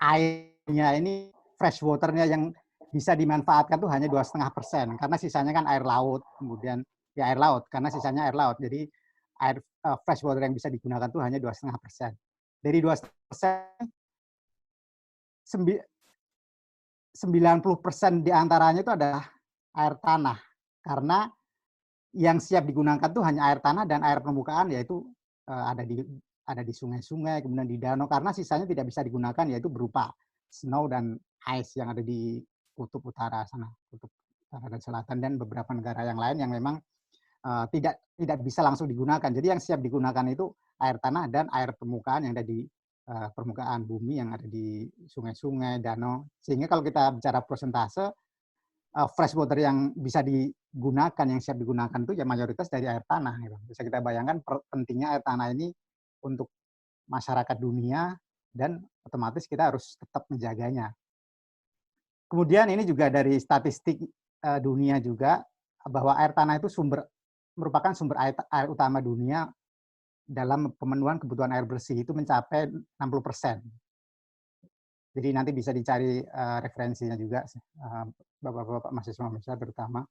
airnya ini, fresh waternya yang bisa dimanfaatkan tuh hanya 2,5%, karena sisanya kan air laut, kemudian ya air laut, karena sisanya air laut. Jadi air fresh water yang bisa digunakan tuh hanya 2,5%. Dari 2,5%, 90% diantaranya itu adalah air tanah, karena yang siap digunakan tuh hanya air tanah dan air permukaan, yaitu ada di sungai-sungai, kemudian di danau, karena sisanya tidak bisa digunakan, yaitu berupa snow dan ice yang ada di kutub utara sana, kutub utara dan selatan, dan beberapa negara yang lain yang memang tidak bisa langsung digunakan. Jadi yang siap digunakan itu air tanah dan air permukaan yang ada di permukaan bumi, yang ada di sungai-sungai, danau. Sehingga kalau kita bicara persentase, fresh water yang bisa digunakan, yang siap digunakan itu ya mayoritas dari air tanah. Gitu. Bisa kita bayangkan pentingnya air tanah ini untuk masyarakat dunia, dan otomatis kita harus tetap menjaganya. Kemudian ini juga dari statistik dunia juga, bahwa air tanah itu merupakan sumber air utama dunia dalam pemenuhan kebutuhan air bersih, itu mencapai 60%. Jadi nanti bisa dicari referensinya juga, Bapak-bapak mahasiswa terutama.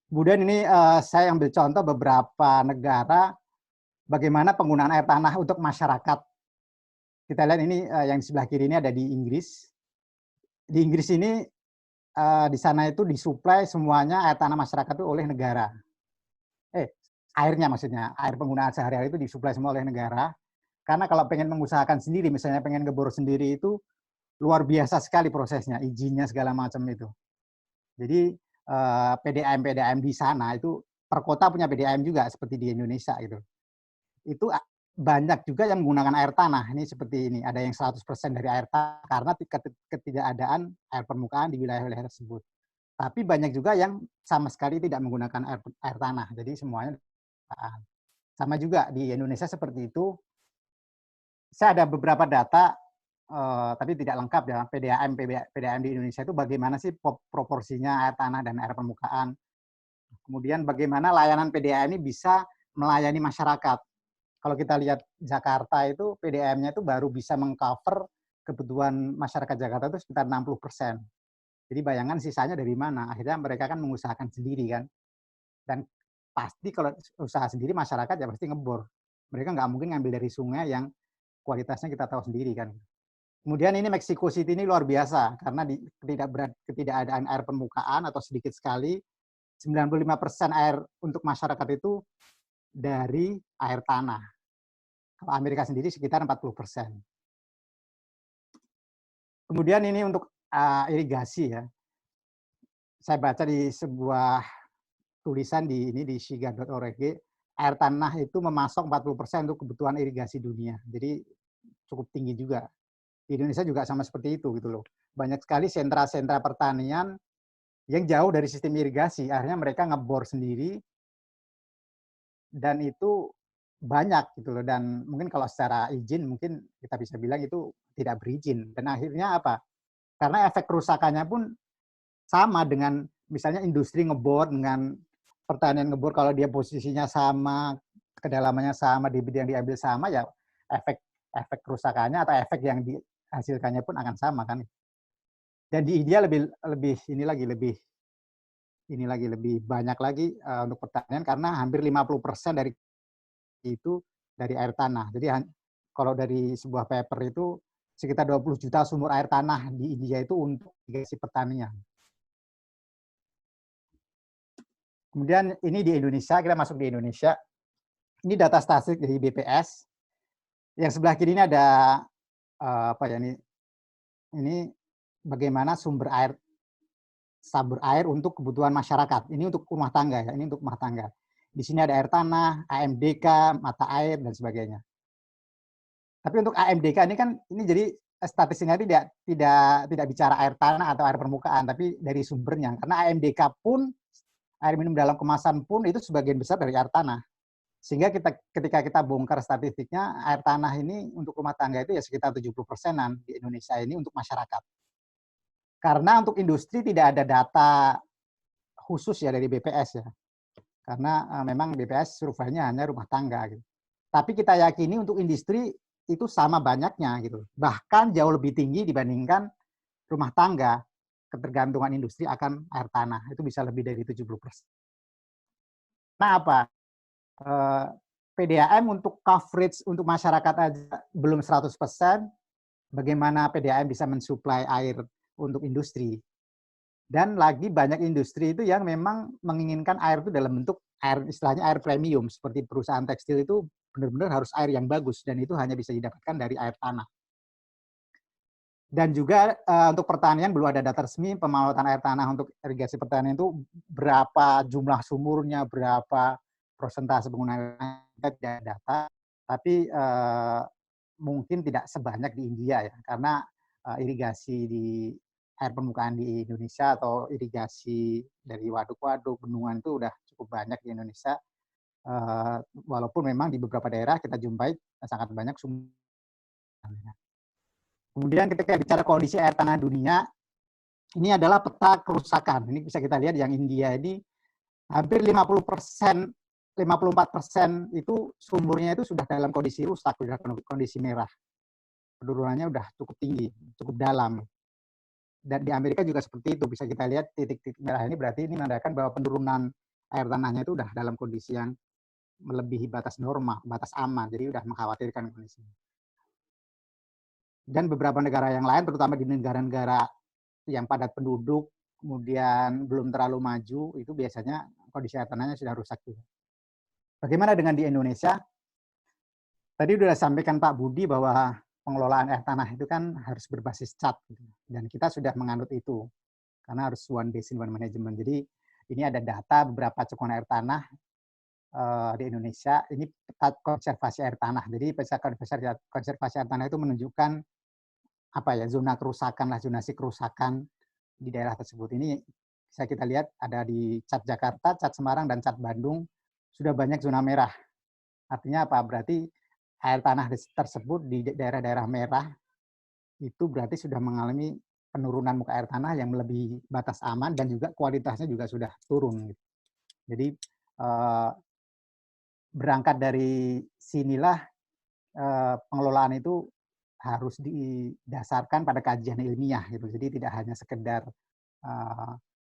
Kemudian ini saya ambil contoh beberapa negara, bagaimana penggunaan air tanah untuk masyarakat. Kita lihat ini yang di sebelah kiri ini ada di Inggris. Di Inggris ini, di sana itu disuplai semuanya air tanah masyarakat itu oleh negara. Airnya maksudnya, air penggunaan sehari-hari itu disuplai semua oleh negara. Karena kalau pengen mengusahakan sendiri, misalnya pengen ngebor sendiri, itu luar biasa sekali prosesnya, izinnya segala macam itu. Jadi PDAM di sana itu per kota punya PDAM juga seperti di Indonesia gitu. Itu banyak juga yang menggunakan air tanah. Ini seperti ini, ada yang 100% dari air tanah karena ketidakadaan air permukaan di wilayah-wilayah tersebut. Tapi banyak juga yang sama sekali tidak menggunakan air tanah. Jadi semuanya sama juga di Indonesia seperti itu. Saya ada beberapa data, tapi tidak lengkap ya, PDAM di Indonesia itu bagaimana sih proporsinya air tanah dan air permukaan. Kemudian bagaimana layanan PDAM ini bisa melayani masyarakat. Kalau kita lihat Jakarta itu, PDAM-nya itu baru bisa mengcover kebutuhan masyarakat Jakarta itu sekitar 60%. Jadi bayangan sisanya dari mana? Akhirnya mereka kan mengusahakan sendiri kan. Dan pasti kalau usaha sendiri masyarakat ya pasti ngebor. Mereka nggak mungkin ngambil dari sungai yang kualitasnya kita tahu sendiri kan. Kemudian ini Mexico City ini luar biasa karena ketidakadaan air permukaan atau sedikit sekali, 95% air untuk masyarakat itu dari air tanah. Kalau Amerika sendiri sekitar 40%. Kemudian ini untuk irigasi ya. Saya baca di sebuah tulisan di shiga.org, air tanah itu memasok 40% untuk kebutuhan irigasi dunia. Jadi cukup tinggi juga. Di Indonesia juga sama seperti itu gitu loh. Banyak sekali sentra-sentra pertanian yang jauh dari sistem irigasi. Akhirnya mereka ngebor sendiri dan itu banyak gitu loh. Dan mungkin kalau secara izin mungkin kita bisa bilang itu tidak berizin. Dan akhirnya apa? Karena efek kerusakannya pun sama dengan misalnya industri ngebor dengan pertanian ngebor, kalau dia posisinya sama, kedalamannya sama, debit yang diambil sama, ya efek kerusakannya atau efek yang dihasilkannya pun akan sama kan. Dan di India lebih banyak lagi untuk pertanian karena hampir 50% dari itu dari air tanah. Jadi kalau dari sebuah paper itu sekitar 20 juta sumur air tanah di India itu untuk irigasi pertanian. Kemudian ini di Indonesia, kita masuk di Indonesia. Ini data statistik dari BPS. Yang sebelah kiri ini ada ini bagaimana sumber air untuk kebutuhan masyarakat. Ini untuk rumah tangga ya, ini untuk rumah tangga. Di sini ada air tanah, AMDK, mata air dan sebagainya. Tapi untuk AMDK ini kan jadi statistiknya tidak bicara air tanah atau air permukaan, tapi dari sumbernya. Karena AMDK pun, air minum dalam kemasan pun itu sebagian besar dari air tanah. Sehingga ketika kita bongkar statistiknya, air tanah ini untuk rumah tangga itu ya sekitar 70%-an di Indonesia ini untuk masyarakat. Karena untuk industri tidak ada data khusus ya dari BPS ya. Karena memang BPS surveinya hanya rumah tangga gitu. Tapi kita yakini untuk industri itu sama banyaknya gitu. Bahkan jauh lebih tinggi dibandingkan rumah tangga, ketergantungan industri akan air tanah. Itu bisa lebih dari 70%. Nah apa? PDAM untuk coverage untuk masyarakat aja belum 100%. Bagaimana PDAM bisa mensuplai air untuk industri. Dan lagi banyak industri itu yang memang menginginkan air itu dalam bentuk air, istilahnya air premium, seperti perusahaan tekstil itu benar-benar harus air yang bagus, dan itu hanya bisa didapatkan dari air tanah. Dan juga untuk pertanian belum ada data resmi pemanfaatan air tanah untuk irigasi pertanian itu berapa jumlah sumurnya, berapa persentase penggunaan kita tidak ada data, tapi mungkin tidak sebanyak di India ya, karena irigasi di air permukaan di Indonesia atau irigasi dari waduk-waduk, bendungan itu udah cukup banyak di Indonesia. Walaupun memang di beberapa daerah kita jumpai sangat banyak sumur. Kemudian ketika bicara kondisi air tanah dunia, ini adalah peta kerusakan. Ini bisa kita lihat yang India ini hampir 50%, 54% itu sumurnya itu sudah dalam kondisi rusak, sudah kondisi merah. Penurunannya sudah cukup tinggi, cukup dalam. Dan di Amerika juga seperti itu. Bisa kita lihat titik-titik merah ini berarti ini menandakan bahwa penurunan air tanahnya itu sudah dalam kondisi yang melebihi batas normal, batas aman. Jadi sudah mengkhawatirkan kondisinya. Dan beberapa negara yang lain, terutama di negara-negara yang padat penduduk, kemudian belum terlalu maju, itu biasanya kondisi air tanahnya sudah rusak juga. Bagaimana dengan di Indonesia? Tadi sudah sampaikan Pak Budi bahwa pengelolaan air tanah itu kan harus berbasis CAT, dan kita sudah menganut itu, karena harus one basin, one management. Jadi ini ada data beberapa cakupan air tanah di Indonesia, ini peta konservasi air tanah. Jadi peta konservasi air tanah itu menunjukkan apa ya, zona kerusakan lah, zonasi kerusakan di daerah tersebut. Ini bisa kita lihat ada di CAT Jakarta, CAT Semarang, dan CAT Bandung sudah banyak zona merah. Artinya apa? Berarti air tanah tersebut di daerah-daerah merah itu berarti sudah mengalami penurunan muka air tanah yang melebihi batas aman dan juga kualitasnya juga sudah turun. Jadi berangkat dari sinilah pengelolaan itu harus didasarkan pada kajian ilmiah gitu. Jadi tidak hanya sekedar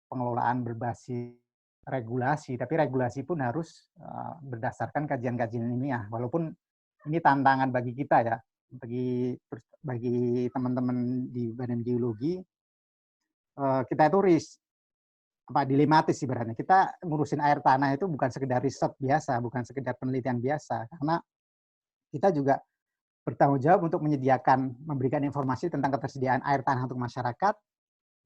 pengelolaan berbasis regulasi, tapi regulasi pun harus berdasarkan kajian-kajian ilmiah. Walaupun ini tantangan bagi kita ya, bagi teman-teman di Badan Geologi, kita itu dilematis ibaratnya. Kita ngurusin air tanah itu bukan sekedar riset biasa, bukan sekedar penelitian biasa, karena kita juga bertanggung jawab untuk memberikan informasi tentang ketersediaan air tanah untuk masyarakat.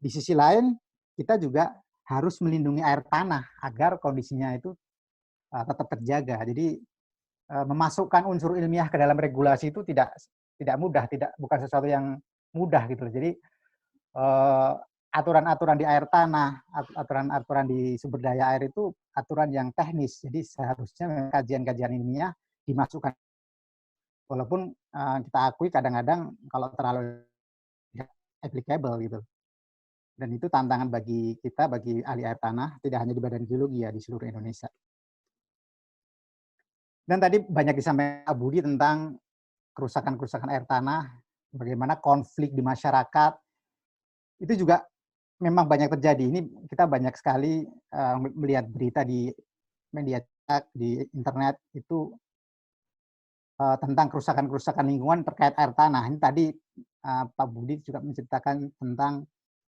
Di sisi lain, kita juga harus melindungi air tanah agar kondisinya itu tetap terjaga. Jadi memasukkan unsur ilmiah ke dalam regulasi itu tidak mudah, bukan sesuatu yang mudah gitu. Jadi aturan-aturan di air tanah, aturan-aturan di sumber daya air itu aturan yang teknis. Jadi seharusnya kajian-kajian ilmiah dimasukkan. Walaupun kita akui kadang-kadang kalau terlalu applicable gitu. Dan itu tantangan bagi kita, bagi ahli air tanah, tidak hanya di Badan Geologi ya, di seluruh Indonesia. Dan tadi banyak disampaikan Pak Budi tentang kerusakan-kerusakan air tanah, bagaimana konflik di masyarakat, itu juga memang banyak terjadi. Ini kita banyak sekali melihat berita di media di internet itu tentang kerusakan-kerusakan lingkungan terkait air tanah. Ini tadi Pak Budi juga menceritakan tentang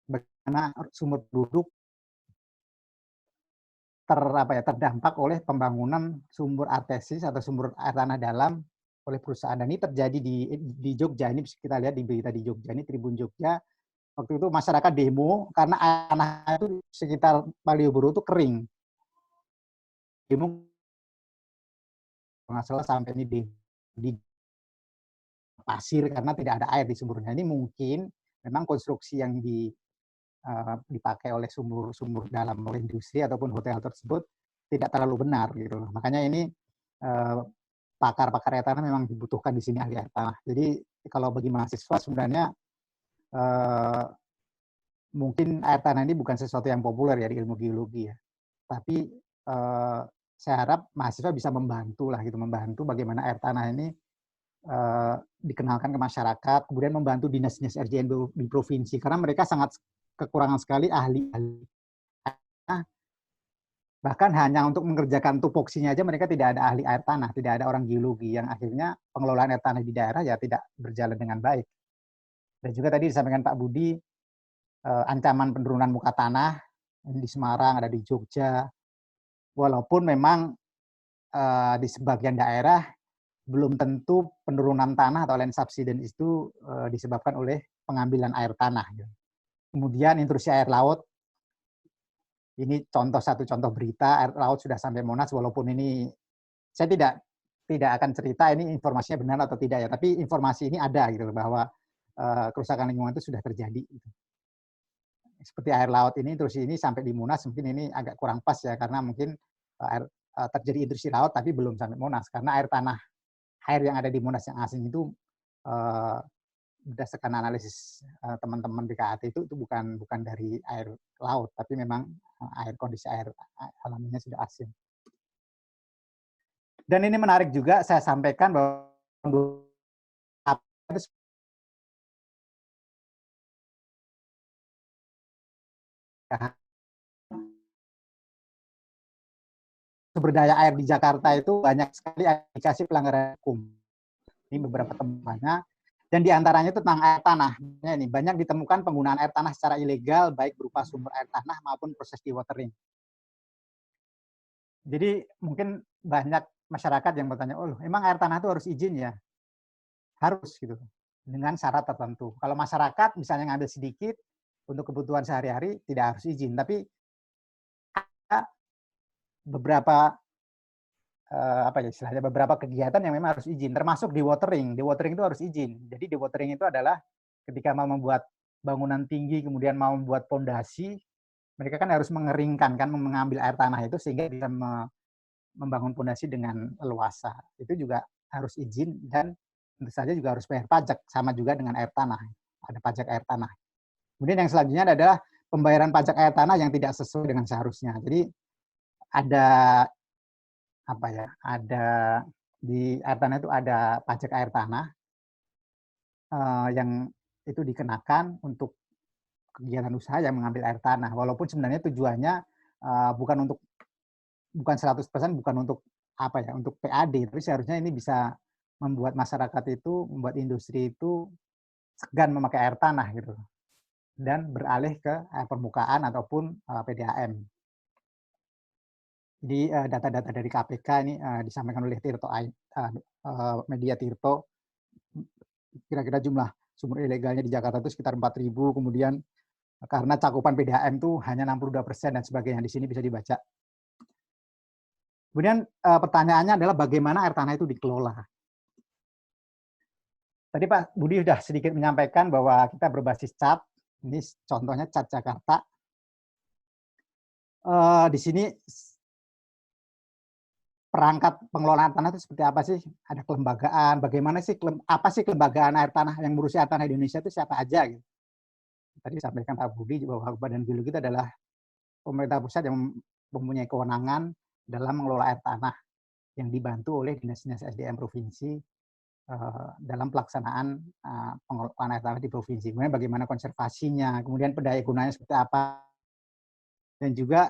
bagaimana sumber penduduk terdampak oleh pembangunan sumber artesis atau sumber air tanah dalam oleh perusahaan. Dan ini terjadi di Jogja. Ini bisa kita lihat di berita di Jogja, ini Tribun Jogja. Waktu itu masyarakat demo karena air tanah itu sekitar Malioboro itu kering. Demo nggak salah sampai ini di pasir karena tidak ada air di sumurnya. Ini mungkin memang konstruksi yang dipakai oleh sumur dalam oleh industri ataupun hotel tersebut tidak terlalu benar gitu. Makanya ini pakar-pakar air tanah memang dibutuhkan di sini, ahli air tanah. Jadi kalau bagi mahasiswa sebenarnya mungkin air tanah ini bukan sesuatu yang populer ya di ilmu geologi ya. Tapi saya harap mahasiswa bisa membantu lah gitu, membantu bagaimana air tanah ini dikenalkan ke masyarakat, kemudian membantu dinas-dinas RJN di provinsi, karena mereka sangat kekurangan sekali ahli-ahli. Bahkan hanya untuk mengerjakan tupoksinya aja mereka tidak ada ahli air tanah, tidak ada orang geologi, yang akhirnya pengelolaan air tanah di daerah ya tidak berjalan dengan baik. Dan juga tadi disampaikan Pak Budi, ancaman penurunan muka tanah di Semarang, ada di Jogja, walaupun memang di sebagian daerah belum tentu penurunan tanah atau land subsidence itu disebabkan oleh pengambilan air tanah. Kemudian intrusi air laut, ini satu contoh berita, air laut sudah sampai Monas, walaupun ini saya tidak akan cerita ini informasinya benar atau tidak ya, tapi informasi ini ada gitu bahwa kerusakan lingkungan itu sudah terjadi. Seperti air laut ini, intrusi ini sampai di Monas, mungkin ini agak kurang pas ya, karena mungkin terjadi intrusi laut tapi belum sampai Monas, karena air yang ada di Monas yang asing itu berdasarkan analisis teman-teman BKAT itu bukan dari air laut, tapi memang kondisi air alaminya sudah asin. Dan ini menarik juga saya sampaikan bahwa sumber daya air di Jakarta itu banyak sekali indikasi pelanggaran hukum. Ini beberapa temuannya. Dan diantaranya itu tentang air tanah. Ini banyak ditemukan penggunaan air tanah secara ilegal, baik berupa sumber air tanah maupun proses dewatering. Jadi mungkin banyak masyarakat yang bertanya, oh emang air tanah itu harus izin ya? Harus gitu, dengan syarat tertentu. Kalau masyarakat misalnya ngambil sedikit untuk kebutuhan sehari-hari, tidak harus izin. Tapi ada beberapa beberapa kegiatan yang memang harus izin, termasuk dewatering. Dewatering itu harus izin. Jadi dewatering itu adalah ketika mau membuat bangunan tinggi, kemudian mau membuat pondasi, mereka kan harus mengeringkan, kan, mengambil air tanah itu sehingga bisa membangun pondasi dengan leluasa. Itu juga harus izin dan tentu saja juga harus bayar pajak, sama juga dengan air tanah. Ada pajak air tanah. Kemudian yang selanjutnya adalah pembayaran pajak air tanah yang tidak sesuai dengan seharusnya. Jadi ada di air tanah itu ada pajak air tanah yang itu dikenakan untuk kegiatan usaha yang mengambil air tanah, walaupun sebenarnya tujuannya bukan 100% bukan untuk untuk PAD, tapi seharusnya ini bisa membuat masyarakat itu, membuat industri itu segan memakai air tanah gitu dan beralih ke air permukaan ataupun PDAM. Jadi data-data dari KPK ini disampaikan oleh Tirto, media Tirto, kira-kira jumlah sumur ilegalnya di Jakarta itu sekitar 4.000, kemudian karena cakupan PDAM itu hanya 62% dan sebagainya, di sini bisa dibaca. Kemudian pertanyaannya adalah bagaimana air tanah itu dikelola. Tadi Pak Budi sudah sedikit menyampaikan bahwa kita berbasis CAT, ini contohnya CAT Jakarta. Di sini perangkat pengelolaan tanah itu seperti apa sih? Ada kelembagaan, bagaimana sih, apa sih kelembagaan air tanah yang ngurusi air tanah di Indonesia itu siapa aja gitu. Tadi disampaikan Pak Budi bahwa Badan Geologi itu adalah pemerintah pusat yang mempunyai kewenangan dalam mengelola air tanah yang dibantu oleh dinas-dinas SDM provinsi dalam pelaksanaan pengelolaan air tanah di provinsi. Kemudian bagaimana konservasinya, kemudian pendaya gunanya seperti apa, dan juga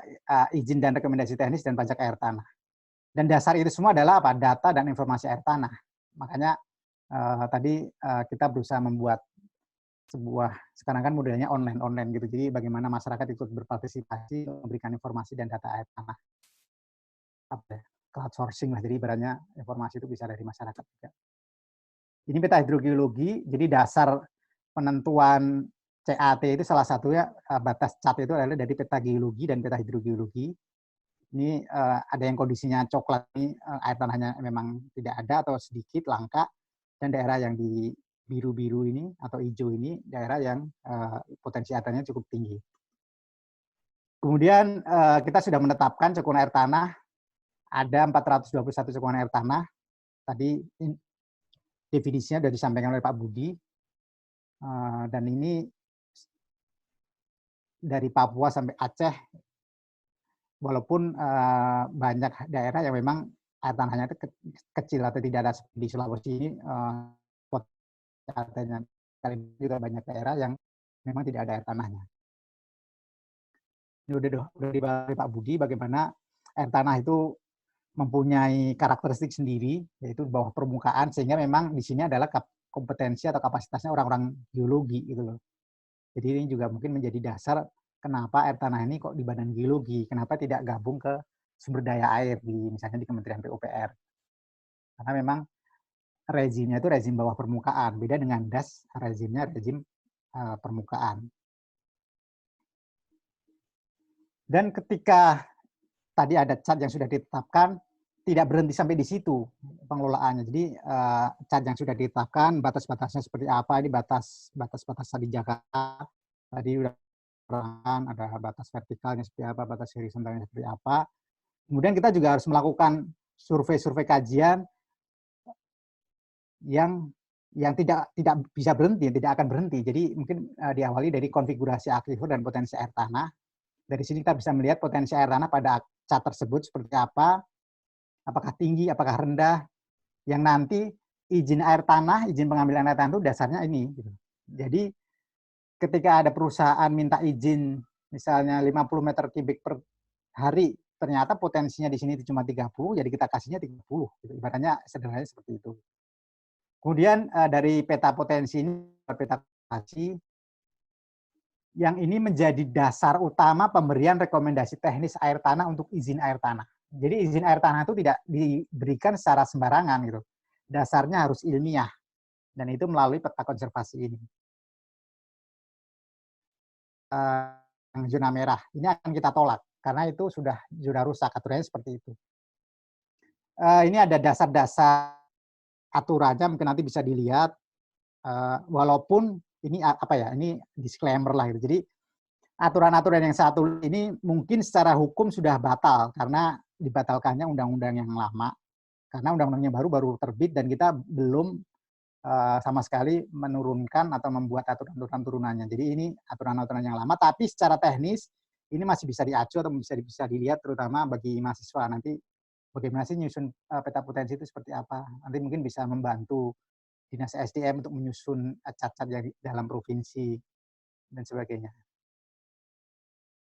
izin dan rekomendasi teknis dan pajak air tanah. Dan dasar itu semua adalah apa? Data dan informasi air tanah. Makanya tadi kita berusaha membuat sekarang kan modelnya online gitu. Jadi bagaimana masyarakat ikut berpartisipasi, memberikan informasi dan data air tanah. Crowdsourcing lah, jadi ibaratnya informasi itu bisa dari masyarakat juga. Ini peta hidrogeologi, jadi dasar penentuan CAT itu salah satunya batas CAT itu adalah dari peta geologi dan peta hidrogeologi. Ini ada yang kondisinya coklat, ini air tanahnya memang tidak ada atau sedikit langka, dan daerah yang di biru-biru ini atau hijau ini daerah yang potensi air tanahnya cukup tinggi. Kemudian kita sudah menetapkan cakupan air tanah ada 421 cekungan air tanah. Tadi definisinya sudah disampaikan oleh Pak Budi. Dan ini dari Papua sampai Aceh, walaupun banyak daerah yang memang air tanahnya itu kecil atau tidak ada di Sulawesi ini, artinya juga banyak daerah yang memang tidak ada air tanahnya. Ini udah dibahas Pak Budi bagaimana air tanah itu mempunyai karakteristik sendiri, yaitu di bawah permukaan, sehingga memang di sini adalah kompetensi atau kapasitasnya orang-orang geologi gitu loh. Jadi ini juga mungkin menjadi dasar kenapa air tanah ini kok di Badan Geologi, kenapa tidak gabung ke sumber daya air di misalnya di Kementerian PUPR. Karena memang rezimnya itu rezim bawah permukaan, beda dengan DAS rezimnya rezim permukaan. Dan ketika tadi ada cat yang sudah ditetapkan, tidak berhenti sampai di situ pengelolaannya. Jadi cat yang sudah ditetapkan, batas-batasnya seperti apa, ini batas-batas di Jakarta, tadi udah ada batas vertikalnya seperti apa, batas horizontalnya seperti apa. Kemudian kita juga harus melakukan survei-survei kajian yang tidak bisa berhenti, tidak akan berhenti. Jadi mungkin diawali dari konfigurasi aquifer dan potensi air tanah. Dari sini kita bisa melihat potensi air tanah pada cat tersebut seperti apa, apakah tinggi, apakah rendah, yang nanti izin air tanah, izin pengambilan air tanah itu dasarnya ini. Jadi ketika ada perusahaan minta izin misalnya 50 meter kubik per hari, ternyata potensinya di sini cuma 30, jadi kita kasihnya 30. Gitu. Ibaratnya sederhananya seperti itu. Kemudian dari peta potensi ini, peta konservasi, yang ini menjadi dasar utama pemberian rekomendasi teknis air tanah untuk izin air tanah. Jadi izin air tanah itu tidak diberikan secara sembarangan gitu. Dasarnya harus ilmiah. Dan itu melalui peta konservasi ini. Zona merah, ini akan kita tolak. Karena itu sudah rusak, aturannya seperti itu. Ini ada dasar-dasar aturannya, mungkin nanti bisa dilihat. Walaupun ini apa ya, ini disclaimer lah gitu. Jadi aturan-aturan yang satu ini mungkin secara hukum sudah batal karena dibatalkannya undang-undang yang lama. Karena undang-undangnya baru terbit dan kita belum sama sekali menurunkan atau membuat aturan-aturan turunannya. Jadi ini aturan-aturan yang lama, tapi secara teknis ini masih bisa diacu atau bisa dilihat terutama bagi mahasiswa nanti bagaimana sih nyusun peta potensi itu seperti apa. Nanti mungkin bisa membantu Dinas SDM untuk menyusun cat-cat yang dalam provinsi dan sebagainya.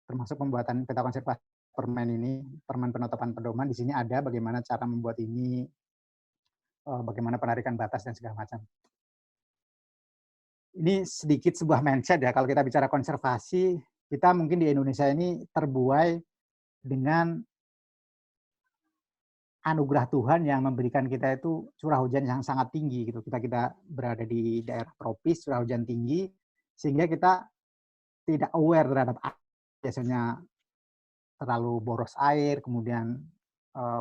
Termasuk pembuatan peta konservasi permen ini, permen penetapan pedoman, di sini ada bagaimana cara membuat ini, bagaimana penarikan batas dan segala macam. Ini sedikit sebuah mindset ya, kalau kita bicara konservasi, kita mungkin di Indonesia ini terbuai dengan anugerah Tuhan yang memberikan kita itu curah hujan yang sangat tinggi gitu. Kita berada di daerah tropis, curah hujan tinggi, sehingga kita tidak aware terhadap biasanya terlalu boros air, kemudian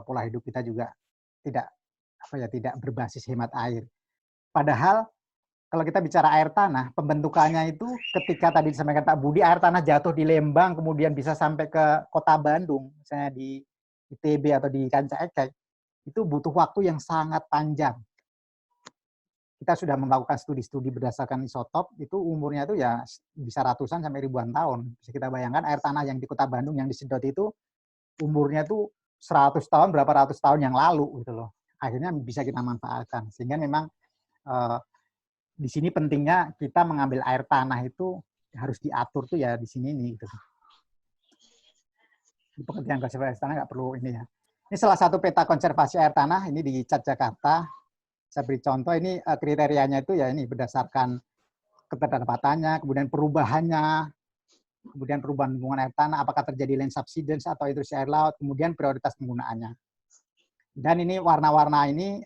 pola hidup kita juga tidak berbasis hemat air. Padahal kalau kita bicara air tanah, pembentukannya itu ketika tadi disampaikan Pak Budi, air tanah jatuh di Lembang, kemudian bisa sampai ke kota Bandung, misalnya di ITB atau di Ranca Ekek, itu butuh waktu yang sangat panjang. Kita sudah melakukan studi-studi berdasarkan isotop, itu umurnya itu ya bisa ratusan sampai ribuan tahun. Bisa kita bayangkan air tanah yang di kota Bandung yang disedot itu umurnya itu 100 tahun, berapa ratus tahun yang lalu gitu loh. Akhirnya bisa kita manfaatkan. Sehingga memang di sini pentingnya kita mengambil air tanah itu harus diatur tuh ya di sini nih gitu. Di pengertian konservasi tanah nggak perlu ini ya. Ini salah satu peta konservasi air tanah, ini di Cat Jakarta. Saya beri contoh, ini kriterianya itu ya ini berdasarkan keterdapatannya, kemudian perubahannya, kemudian perubahan lingkungan air tanah, apakah terjadi land subsidence atau intrusi air laut, kemudian prioritas penggunaannya. Dan ini warna-warna ini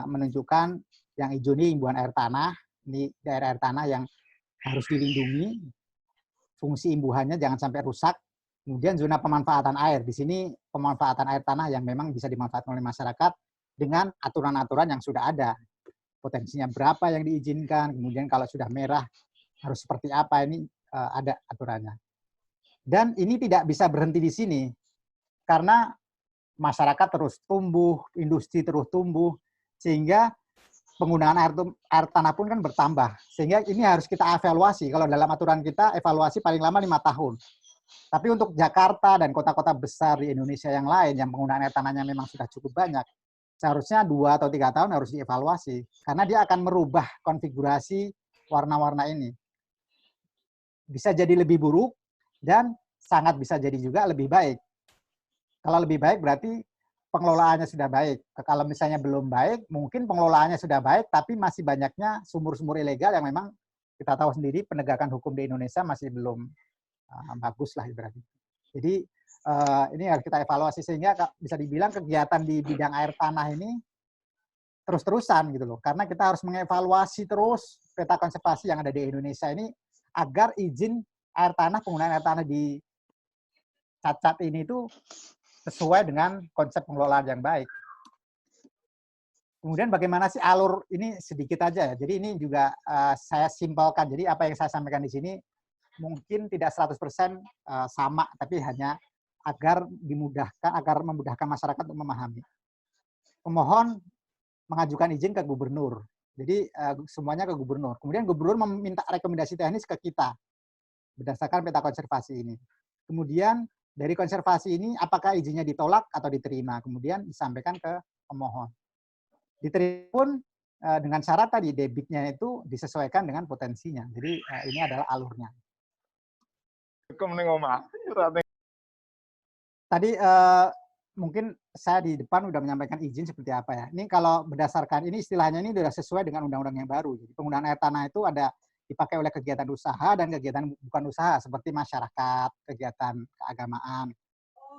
menunjukkan yang hijau ini imbuhan air tanah, ini daerah air tanah yang harus dilindungi, fungsi imbuhannya jangan sampai rusak. Kemudian zona pemanfaatan air, di sini pemanfaatan air tanah yang memang bisa dimanfaatkan oleh masyarakat dengan aturan-aturan yang sudah ada. Potensinya berapa yang diizinkan, kemudian kalau sudah merah harus seperti apa, ini ada aturannya. Dan ini tidak bisa berhenti di sini, karena masyarakat terus tumbuh, industri terus tumbuh, sehingga penggunaan air tanah pun kan bertambah. Sehingga ini harus kita evaluasi. Kalau dalam aturan kita, evaluasi paling lama 5 tahun. Tapi untuk Jakarta dan kota-kota besar di Indonesia yang lain, yang penggunaan air tanahnya memang sudah cukup banyak, seharusnya 2 atau 3 tahun harus dievaluasi. Karena dia akan merubah konfigurasi warna-warna ini. Bisa jadi lebih buruk, dan sangat bisa jadi juga lebih baik. Kalau lebih baik berarti pengelolaannya sudah baik. Kalau misalnya belum baik, mungkin pengelolaannya sudah baik, tapi masih banyaknya sumur-sumur ilegal yang memang kita tahu sendiri penegakan hukum di Indonesia masih belum bagus lah ibaratnya. Jadi ini harus kita evaluasi, sehingga bisa dibilang kegiatan di bidang air tanah ini terus-terusan gitu loh. Karena kita harus mengevaluasi terus peta konservasi yang ada di Indonesia ini agar izin air tanah, penggunaan air tanah di Cacat ini itu sesuai dengan konsep pengelolaan yang baik. Kemudian bagaimana sih alur ini sedikit aja ya. Jadi ini juga saya simpelkan. Jadi apa yang saya sampaikan di sini mungkin tidak 100% sama, tapi hanya agar dimudahkan, agar memudahkan masyarakat untuk memahami. Pemohon mengajukan izin ke gubernur. Jadi semuanya ke gubernur. Kemudian gubernur meminta rekomendasi teknis ke kita berdasarkan peta konservasi ini. Kemudian dari konservasi ini apakah izinnya ditolak atau diterima. Kemudian disampaikan ke pemohon. Diterima pun dengan syarat tadi debitnya itu disesuaikan dengan potensinya. Jadi ini adalah alurnya. Tadi mungkin saya di depan sudah menyampaikan izin seperti apa ya. Ini kalau berdasarkan ini istilahnya ini sudah sesuai dengan undang-undang yang baru. Jadi penggunaan air tanah itu ada dipakai oleh kegiatan usaha dan kegiatan bukan usaha seperti masyarakat, kegiatan keagamaan.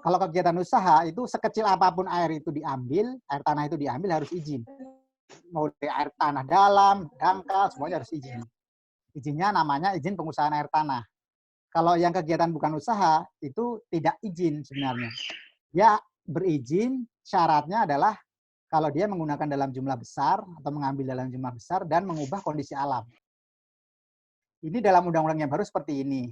Kalau kegiatan usaha itu sekecil apapun air itu diambil, air tanah itu diambil harus izin. Mau dari air tanah dalam, dangkal, semuanya harus izin. Izinnya namanya izin pengusahaan air tanah. Kalau yang kegiatan bukan usaha itu tidak izin sebenarnya. Dia berizin, syaratnya adalah kalau dia menggunakan dalam jumlah besar atau mengambil dalam jumlah besar dan mengubah kondisi alam. Ini dalam undang-undang yang baru seperti ini.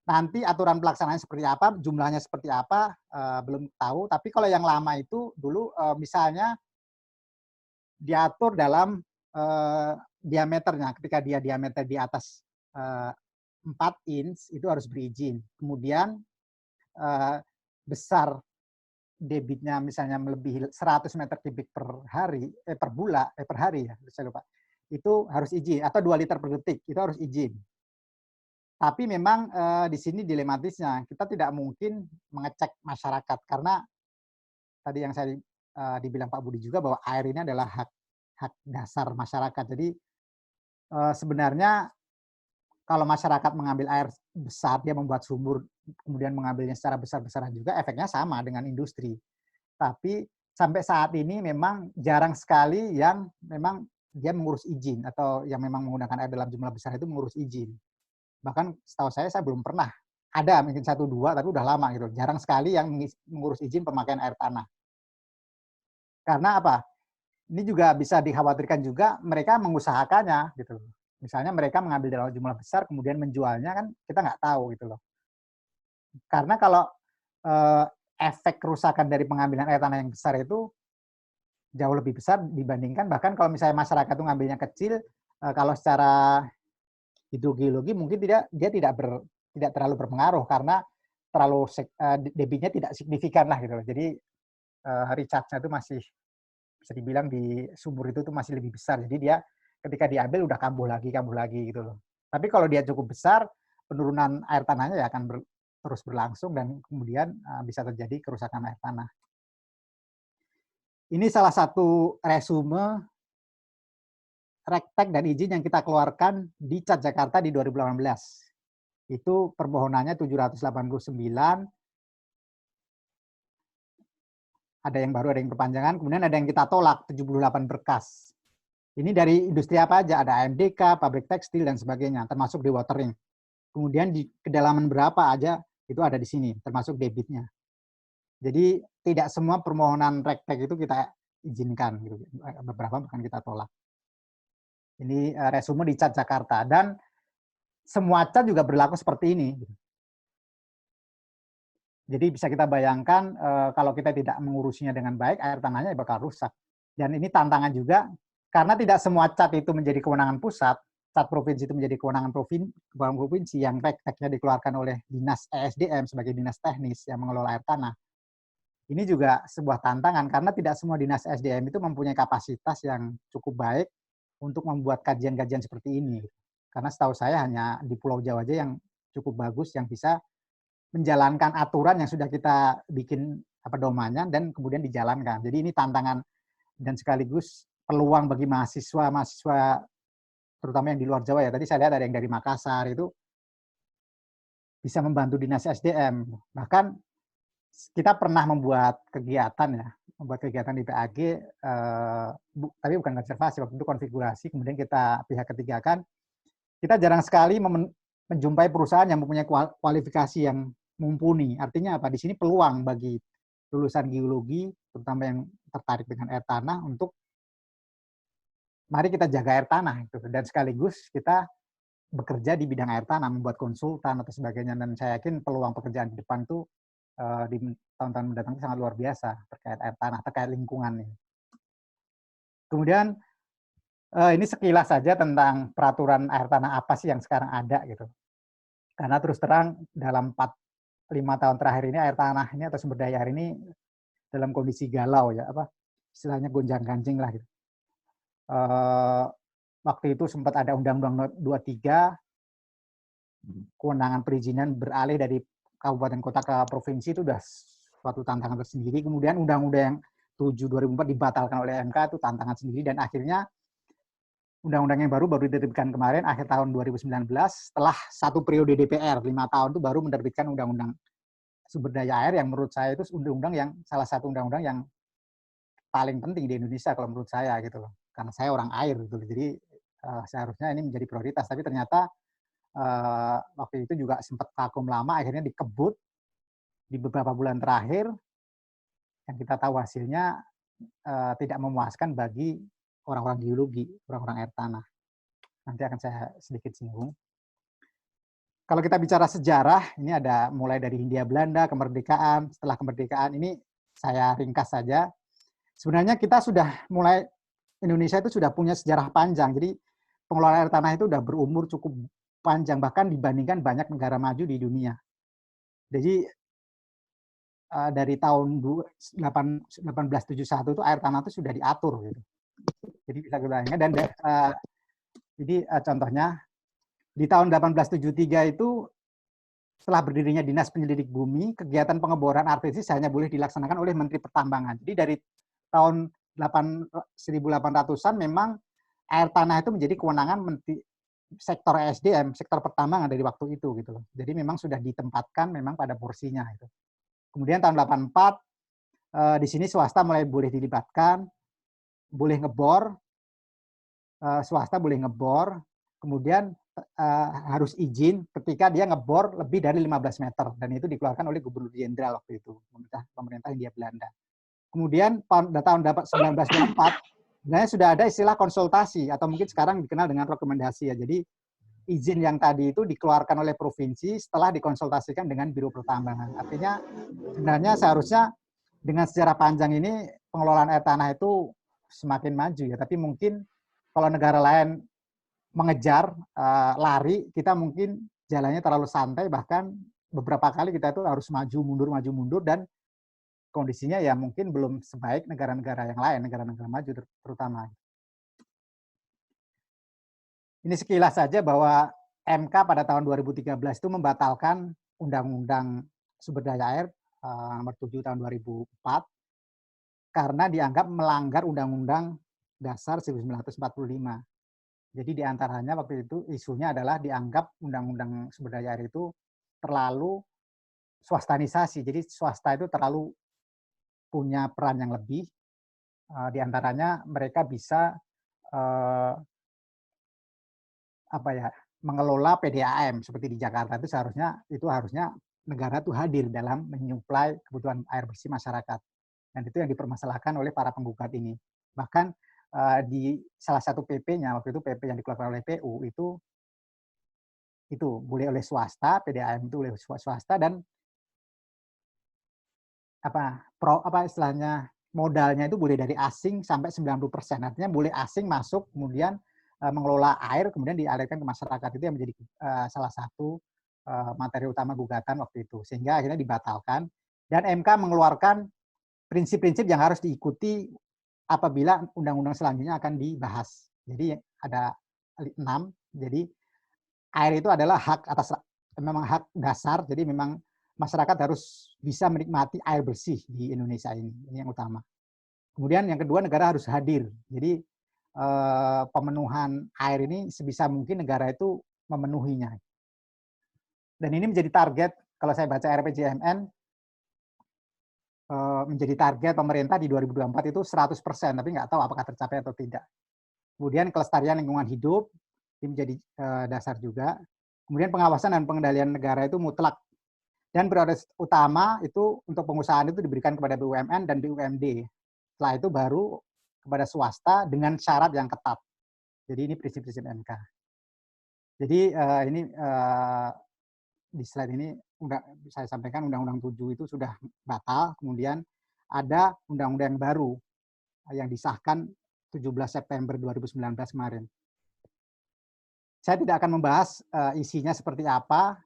Nanti aturan pelaksanaannya seperti apa, jumlahnya seperti apa, belum tahu. Tapi kalau yang lama itu dulu misalnya diatur dalam diameternya. Ketika dia diameter di atas 4 inch, itu harus berizin. Kemudian besar debitnya misalnya melebihi 100 meter kubik per hari, per hari ya, saya lupa. Itu harus izin, atau 2 liter per detik, itu harus izin. Tapi memang di sini dilematisnya, kita tidak mungkin mengecek masyarakat, karena tadi yang saya dibilang Pak Budi juga bahwa air ini adalah hak dasar masyarakat. Jadi sebenarnya kalau masyarakat mengambil air besar, dia membuat sumur, kemudian mengambilnya secara besar-besaran juga, efeknya sama dengan industri. Tapi sampai saat ini memang jarang sekali yang memang dia mengurus izin, atau yang memang menggunakan air dalam jumlah besar itu mengurus izin. Bahkan setahu saya belum pernah. Ada mungkin 1-2, tapi udah lama gitu. Jarang sekali yang mengurus izin pemakaian air tanah. Karena apa? Ini juga bisa dikhawatirkan juga mereka mengusahakannya gitu. Misalnya mereka mengambil dalam jumlah besar, kemudian menjualnya kan kita nggak tahu gitu loh. Karena kalau efek kerusakan dari pengambilan air tanah yang besar itu jauh lebih besar dibandingkan, bahkan kalau misalnya masyarakat itu ngambilnya kecil, kalau secara hidrogeologi mungkin dia tidak terlalu berpengaruh karena terlalu debitnya tidak signifikan lah gitu loh. Jadi recharge-nya itu masih bisa dibilang di sumur itu tuh masih lebih besar. Jadi dia ketika diambil udah kambuh lagi gitu loh. Tapi kalau dia cukup besar, penurunan air tanahnya ya akan terus berlangsung dan kemudian bisa terjadi kerusakan air tanah. Ini salah satu resume rektek dan izin yang kita keluarkan di Cat Jakarta di 2018. Itu permohonannya 789, ada yang baru, ada yang perpanjangan, kemudian ada yang kita tolak, 78 berkas. Ini dari industri apa aja, ada AMDK, pabrik tekstil, dan sebagainya, termasuk dewatering. Kemudian di kedalaman berapa aja, itu ada di sini, termasuk debitnya. Jadi tidak semua permohonan rektek itu kita izinkan, gitu. Beberapa bukan kita tolak. Ini resume di Cat Jakarta, dan semua cat juga berlaku seperti ini. Jadi bisa kita bayangkan kalau kita tidak mengurusinya dengan baik, air tanahnya bakal rusak. Dan ini tantangan juga karena tidak semua cat itu menjadi kewenangan pusat, cat provinsi itu menjadi kewenangan provinsi yang tekniknya dikeluarkan oleh Dinas ESDM sebagai dinas teknis yang mengelola air tanah. Ini juga sebuah tantangan karena tidak semua dinas ESDM itu mempunyai kapasitas yang cukup baik untuk membuat kajian-kajian seperti ini. Karena setahu saya hanya di Pulau Jawa aja yang cukup bagus yang bisa menjalankan aturan yang sudah kita bikin pedomannya dan kemudian dijalankan. Jadi ini tantangan dan sekaligus peluang bagi mahasiswa terutama yang di luar Jawa ya. Tadi saya lihat ada yang dari Makassar itu bisa membantu dinas SDM. Bahkan kita pernah membuat kegiatan di PAG, tapi bukan konservasi, waktu itu konfigurasi, kemudian kita pihak ketiga kan, kita jarang sekali menjumpai perusahaan yang mempunyai kualifikasi yang mumpuni. Artinya apa? Di sini peluang bagi lulusan geologi, terutama yang tertarik dengan air tanah, untuk mari kita jaga air tanah. Dan sekaligus kita bekerja di bidang air tanah, membuat konsultan atau sebagainya. Dan saya yakin peluang pekerjaan di depan itu di tahun-tahun mendatang sangat luar biasa terkait air tanah, terkait lingkungan. Kemudian ini sekilas saja tentang peraturan air tanah apa sih yang sekarang ada gitu. Karena terus terang dalam 5 tahun terakhir ini air tanah ini atau sumber daya air ini dalam kondisi galau ya, istilahnya gonjang-ganjing lah gitu. Waktu itu sempat ada Undang-Undang 23, kewenangan perizinan beralih dari kabupaten kota ke provinsi itu sudah suatu tantangan tersendiri. Kemudian Undang-Undang 7 2004 dibatalkan oleh MK, itu tantangan sendiri, dan akhirnya undang-undang yang baru diterbitkan kemarin akhir tahun 2019 setelah satu periode DPR 5 tahun itu baru menerbitkan undang-undang sumber daya air yang menurut saya itu undang-undang yang salah satu undang-undang yang paling penting di Indonesia kalau menurut saya gitu loh. Karena saya orang air gitu. Jadi seharusnya ini menjadi prioritas, tapi ternyata waktu itu juga sempat vakum lama, akhirnya dikebut di beberapa bulan terakhir yang kita tahu hasilnya tidak memuaskan bagi orang-orang geologi, orang-orang air tanah. Nanti akan saya sedikit singgung. Kalau kita bicara sejarah, ini ada mulai dari Hindia Belanda, kemerdekaan, setelah kemerdekaan, ini saya ringkas saja. Sebenarnya kita sudah mulai, Indonesia itu sudah punya sejarah panjang, jadi pengelolaan air tanah itu sudah berumur cukup panjang, bahkan dibandingkan banyak negara maju di dunia. Jadi dari tahun 1871 itu air tanah itu sudah diatur. Gitu. Jadi bisa kita bayangkan, dan jadi contohnya, di tahun 1873 itu setelah berdirinya Dinas Penyelidik Bumi, kegiatan pengeboran artesis hanya boleh dilaksanakan oleh Menteri Pertambangan. Jadi dari tahun 1800-an memang air tanah itu menjadi kewenangan sektor SDM, sektor pertambangan dari waktu itu gitu loh. Jadi memang sudah ditempatkan memang pada porsinya itu. Kemudian tahun 84 di sini swasta mulai boleh dilibatkan, boleh ngebor, swasta boleh ngebor, kemudian harus izin ketika dia ngebor lebih dari 15 meter, dan itu dikeluarkan oleh Gubernur Jenderal waktu itu, pemerintah Hindia Belanda. Kemudian pada tahun 1924 sebenarnya sudah ada istilah konsultasi atau mungkin sekarang dikenal dengan rekomendasi ya. Jadi izin yang tadi itu dikeluarkan oleh provinsi setelah dikonsultasikan dengan Biro Pertambangan. Artinya sebenarnya seharusnya dengan sejarah panjang ini pengelolaan air tanah itu semakin maju ya, tapi mungkin kalau negara lain mengejar, lari, kita mungkin jalannya terlalu santai, bahkan beberapa kali kita itu harus maju mundur, dan kondisinya ya mungkin belum sebaik negara-negara yang lain, negara-negara maju terutama. Ini sekilas saja bahwa MK pada tahun 2013 itu membatalkan Undang-Undang Sumber Daya Air nomor 7 tahun 2004 karena dianggap melanggar Undang-Undang Dasar 1945. Jadi diantaranya waktu itu isunya adalah dianggap Undang-Undang Sumber Daya Air itu terlalu swastanisasi. Jadi swasta itu terlalu punya peran yang lebih. Diantaranya mereka bisa mengelola PDAM seperti di Jakarta itu harusnya negara itu hadir dalam menyuplai kebutuhan air bersih masyarakat. Dan itu yang dipermasalahkan oleh para penggugat ini. Bahkan di salah satu PP-nya, waktu itu PP yang dikeluarkan oleh PU itu boleh oleh swasta, PDAM itu oleh swasta, dan istilahnya modalnya itu boleh dari asing sampai 90%. Artinya boleh asing masuk kemudian mengelola air kemudian dialirkan ke masyarakat. Itu yang menjadi salah satu materi utama gugatan waktu itu. Sehingga akhirnya dibatalkan dan MK mengeluarkan prinsip-prinsip yang harus diikuti apabila undang-undang selanjutnya akan dibahas. Jadi ada 6. Jadi air itu adalah memang hak dasar. Jadi memang masyarakat harus bisa menikmati air bersih di Indonesia ini. Ini yang utama. Kemudian yang kedua, negara harus hadir. Jadi pemenuhan air ini sebisa mungkin negara itu memenuhinya. Dan ini menjadi target, kalau saya baca RPJMN, menjadi target pemerintah di 2024 itu 100%, tapi nggak tahu apakah tercapai atau tidak. Kemudian kelestarian lingkungan hidup, ini menjadi dasar juga. Kemudian pengawasan dan pengendalian negara itu mutlak. Dan prioritas utama itu untuk pengusahaan itu diberikan kepada BUMN dan BUMD. Setelah itu baru kepada swasta dengan syarat yang ketat. Jadi ini prinsip-prinsip MK. Jadi ini di slide ini saya sampaikan Undang-Undang 7 itu sudah batal, kemudian ada undang-undang yang baru yang disahkan 17 September 2019 kemarin. Saya tidak akan membahas isinya seperti apa,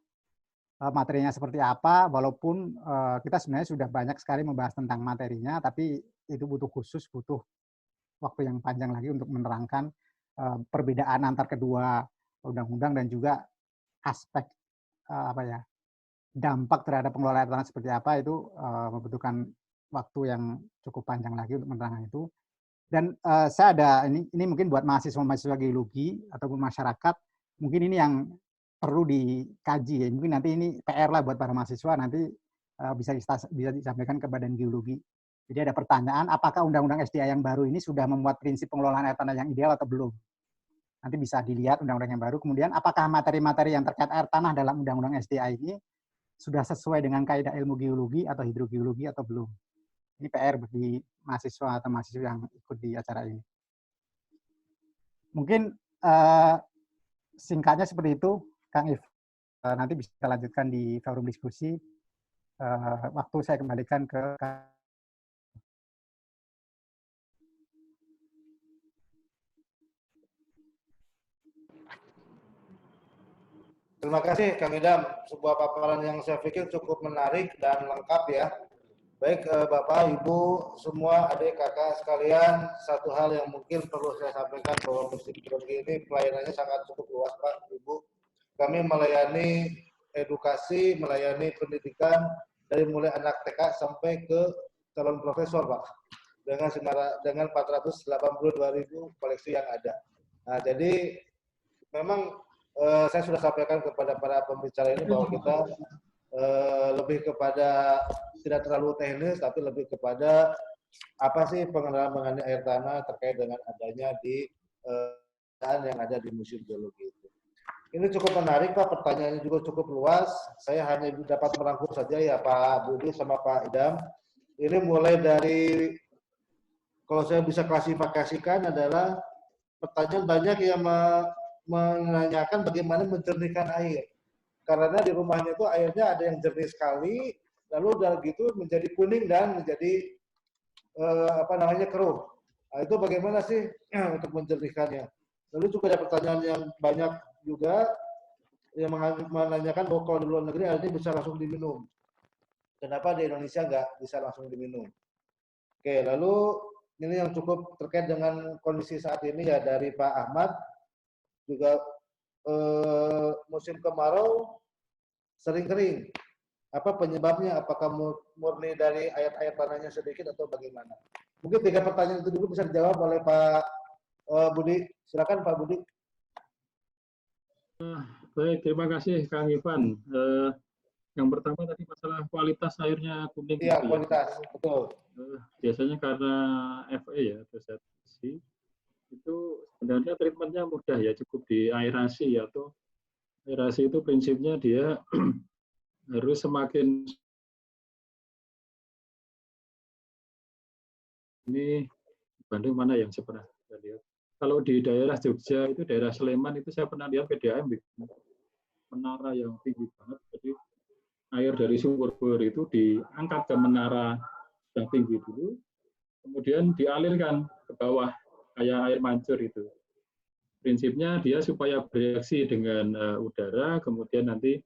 materinya seperti apa, walaupun kita sebenarnya sudah banyak sekali membahas tentang materinya, tapi itu butuh waktu yang panjang lagi untuk menerangkan perbedaan antar kedua undang-undang dan juga aspek dampak terhadap pengelolaan air tanah seperti apa itu membutuhkan waktu yang cukup panjang lagi untuk menerangkan itu. Dan saya ada ini mungkin buat mahasiswa geologi ataupun masyarakat, mungkin ini yang perlu dikaji ya. Mungkin nanti ini PR lah buat para mahasiswa, nanti bisa disampaikan ke Badan Geologi. Jadi ada pertanyaan, apakah Undang-Undang SDA yang baru ini sudah memuat prinsip pengelolaan air tanah yang ideal atau belum? Nanti bisa dilihat Undang-Undang yang baru. Kemudian apakah materi-materi yang terkait air tanah dalam Undang-Undang SDA ini sudah sesuai dengan kaidah ilmu geologi atau hidrogeologi atau belum? Ini PR bagi mahasiswa atau mahasiswa yang ikut di acara ini. Mungkin singkatnya seperti itu, Kang If. Nanti bisa kita lanjutkan di forum diskusi. Waktu saya kembalikan ke Terima kasih Kang Idam, sebuah paparan yang saya pikir cukup menarik dan lengkap ya. Baik Bapak, Ibu, semua adik kakak sekalian, satu hal yang mungkin perlu saya sampaikan bahwa Museum Geologi ini pelayanannya sangat cukup luas Pak, Ibu. Kami melayani edukasi, melayani pendidikan dari mulai anak TK sampai ke calon profesor Pak, dengan 482.000 koleksi yang ada. Nah, jadi memang saya sudah sampaikan kepada para pembicara ini bahwa kita lebih kepada tidak terlalu teknis, tapi lebih kepada apa sih pengenalan mengenai air tanah terkait dengan adanya di yang ada di Museum Geologi itu. Ini cukup menarik Pak, pertanyaannya juga cukup luas. Saya hanya dapat merangkum saja ya Pak Budi sama Pak Idam. Ini mulai dari, kalau saya bisa klasifikasikan adalah pertanyaan banyak yang menanyakan bagaimana menjernihkan air. Karena di rumahnya itu airnya ada yang jernih sekali, lalu dari gitu menjadi kuning dan menjadi keruh. Nah, itu bagaimana sih untuk menjernihkannya? Lalu juga ada pertanyaan yang banyak juga yang menanyakan bahwa kalau di luar negeri air ini bisa langsung diminum. Kenapa di Indonesia nggak bisa langsung diminum? Oke, lalu ini yang cukup terkait dengan kondisi saat ini ya dari Pak Ahmad. Juga musim kemarau sering kering. Apa penyebabnya? Apakah murni dari air tanahnya sedikit atau bagaimana? Mungkin 3 pertanyaan itu dulu bisa dijawab oleh Pak Budi. Silakan Pak Budi. Baik, terima kasih Kang Ivan. Yang pertama tadi masalah kualitas airnya kuning. Iya, kualitas, betul. Biasanya karena FE ya, desertasi, itu sebenarnya treatmentnya mudah ya, cukup diaerasi atau aerasi itu prinsipnya dia harus semakin ini Bandung mana yang saya pernah lihat. Kalau di daerah Jogja itu daerah Sleman itu saya pernah lihat PDAM menara yang tinggi banget, jadi air dari sumur bor itu diangkat ke menara yang tinggi dulu, kemudian dialirkan ke bawah kayak air mancur itu. Prinsipnya dia supaya bereaksi dengan udara, kemudian nanti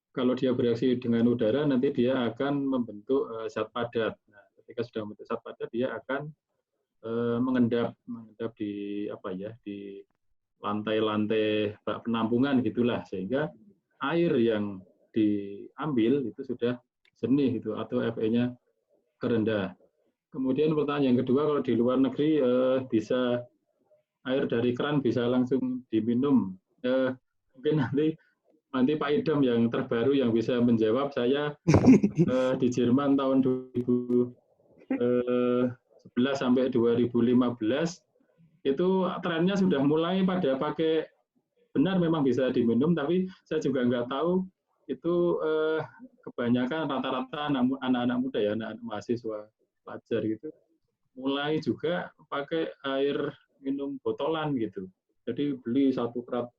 kalau dia bereaksi dengan udara, nanti dia akan membentuk zat padat. Nah, ketika sudah membentuk zat padat, dia akan mengendap di apa ya, di lantai-lantai penampungan gitulah, sehingga air yang diambil itu sudah jernih itu atau Fe-nya rendah. Kemudian pertanyaan yang kedua, kalau di luar negeri bisa air dari keran bisa langsung diminum. Mungkin nanti Pak Idam yang terbaru yang bisa menjawab. Saya di Jerman tahun 2011 sampai 2015 itu trennya sudah mulai pada pakai, benar memang bisa diminum, tapi saya juga nggak tahu itu kebanyakan rata-rata anak-anak muda ya, anak-anak mahasiswa pelajar gitu, mulai juga pakai air minum botolan gitu. Jadi beli 1 kerat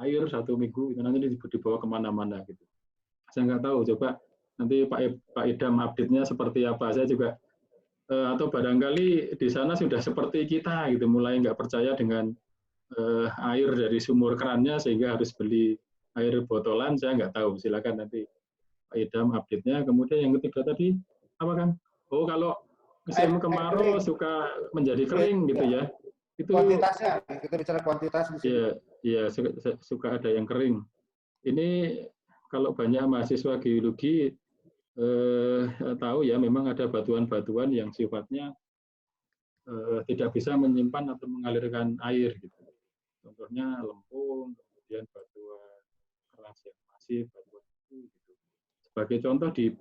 air 1 minggu, itu nanti dibawa kemana-mana gitu. Saya nggak tahu, coba nanti Pak Idam update-nya seperti apa. Saya juga atau barangkali di sana sudah seperti kita gitu, mulai nggak percaya dengan air dari sumur kerannya sehingga harus beli air botolan. Saya nggak tahu, silakan nanti Pak Idam update-nya. Kemudian yang ketiga tadi apa kan? Oh, kalau musim kemarau suka menjadi kering gitu ya. Itu kuantitasnya, kita bicara kuantitas di sini. Iya, suka ada yang kering. Ini kalau banyak mahasiswa geologi tahu ya, memang ada batuan-batuan yang sifatnya tidak bisa menyimpan atau mengalirkan air gitu. Contohnya lempung, kemudian batuan keras yang masif, batuan itu gitu. Sebagai contoh di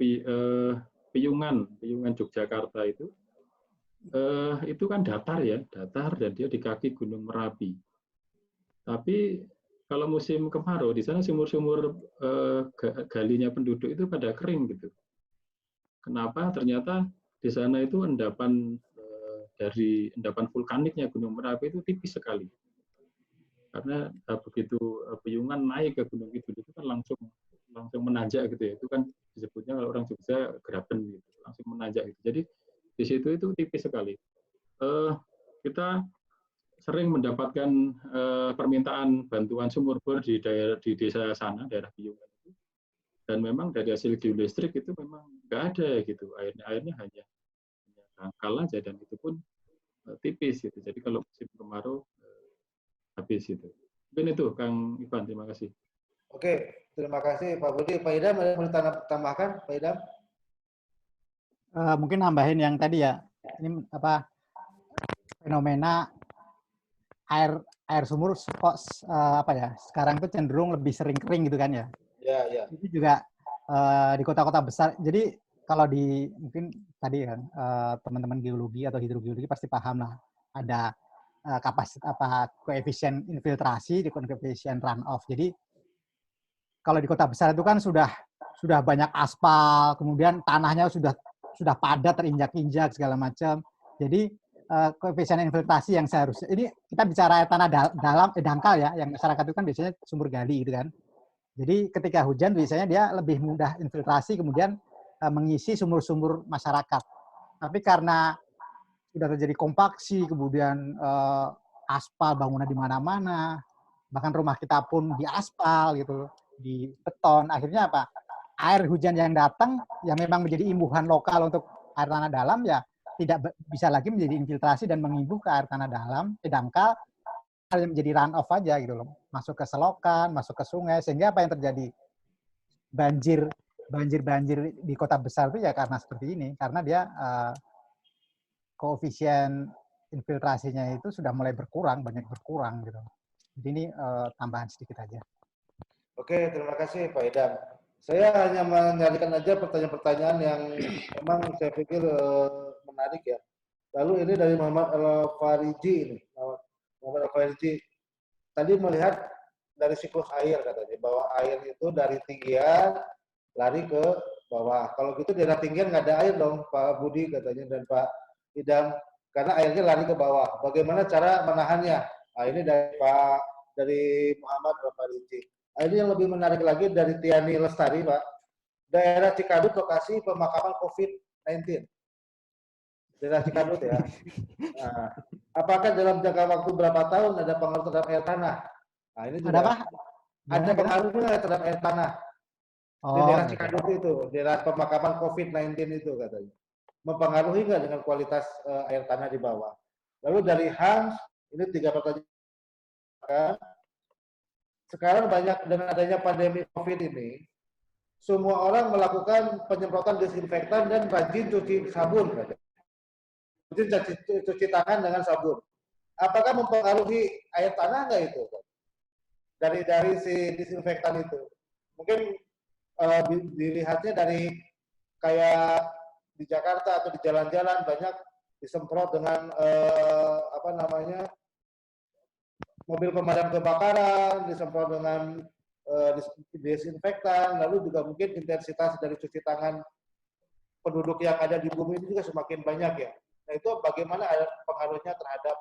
Piyungan Yogyakarta itu kan datar ya, datar dan dia di kaki Gunung Merapi. Tapi kalau musim kemarau di sana sumur-sumur galinya penduduk itu pada kering gitu. Kenapa? Ternyata di sana itu endapan dari endapan vulkaniknya Gunung Merapi itu tipis sekali. Karena begitu Piyungan naik ke Gunung Kidul itu kan langsung menanjak gitu ya. Itu kan disebutnya kalau orang Jogja graben gitu, langsung menanjak gitu. Jadi di situ itu tipis sekali. Kita sering mendapatkan permintaan bantuan sumur bor di desa sana, daerah Piyungan itu. Dan memang dari hasil geolistrik itu memang nggak ada gitu. Airnya hanya dangkal aja, dan itu pun tipis gitu. Jadi kalau musim kemarau habis itu. Mungkin itu Kang Ivan, terima kasih. Oke, terima kasih Pak Budi. Pak Idam ada yang mau ditambahkan, Pak Idam? Mungkin nambahin yang tadi ya, ini apa fenomena air sumur kok apa ya, sekarang itu cenderung lebih sering kering gitu kan ya. Ya. Itu juga di kota-kota besar. Jadi kalau di mungkin tadi kan teman-teman geologi atau hidrogeologi pasti paham lah, ada kapasitas koefisien infiltrasi, koefisien runoff. Jadi kalau di kota besar itu kan sudah banyak aspal, kemudian tanahnya sudah padat, terinjak-injak segala macam. Jadi koefisien infiltrasi yang seharusnya, ini kita bicara tanah dalam dangkal ya, yang masyarakat itu kan biasanya sumur gali gitu kan. Jadi ketika hujan biasanya dia lebih mudah infiltrasi, kemudian mengisi sumur-sumur masyarakat. Tapi karena sudah terjadi kompaksi, kemudian aspal bangunan di mana-mana, bahkan rumah kita pun di aspal gitu, di beton, akhirnya apa? Air hujan yang datang yang memang menjadi imbuhan lokal untuk air tanah dalam ya tidak bisa lagi menjadi infiltrasi dan mengimbuh ke air tanah dalam, dangkal, menjadi run off aja gitu loh, masuk ke selokan, masuk ke sungai, sehingga apa yang terjadi? Banjir di kota besar itu ya karena seperti ini, karena dia koefisien infiltrasinya itu sudah mulai banyak berkurang gitu. Jadi ini tambahan sedikit aja. Oke, terima kasih Pak Idam. Saya hanya menyarikan aja pertanyaan-pertanyaan yang memang saya pikir menarik ya. Lalu ini dari Muhammad Al-Fariji ini. Muhammad Al-Fariji tadi melihat dari siklus air katanya, bahwa air itu dari tinggian lari ke bawah. Kalau gitu daerah tinggian nggak ada air dong, Pak Budi katanya dan Pak Idam, karena airnya lari ke bawah. Bagaimana cara menahannya? Nah, ini dari Muhammad Al-Fariji. Ini yang lebih menarik lagi dari Tiani Lestari, Pak. Daerah Cikadut lokasi pemakaman COVID-19. Daerah Cikadut ya. Nah, apakah dalam jangka waktu berapa tahun ada pengaruh terhadap air tanah? Nah, ini juga Ada apa? ada pengaruhnya terhadap air tanah. Di Oh, daerah Cikadut itu, daerah pemakaman COVID-19 itu katanya. Mempengaruhi nggak dengan kualitas air tanah di bawah? Lalu dari Hans, ini 3 pertanyaan. Sekarang banyak dengan adanya pandemi COVID ini, semua orang melakukan penyemprotan desinfektan dan rajin cuci sabun. Rajin cuci tangan dengan sabun. Apakah mempengaruhi air tanah nggak itu? Dari si disinfektan itu. Mungkin dilihatnya dari kayak di Jakarta atau di jalan-jalan banyak disemprot dengan apa namanya mobil pemadam kebakaran, disemprot dengan desinfektan, lalu juga mungkin intensitas dari cuci tangan penduduk yang ada di bumi ini juga semakin banyak ya. Nah itu bagaimana pengaruhnya terhadap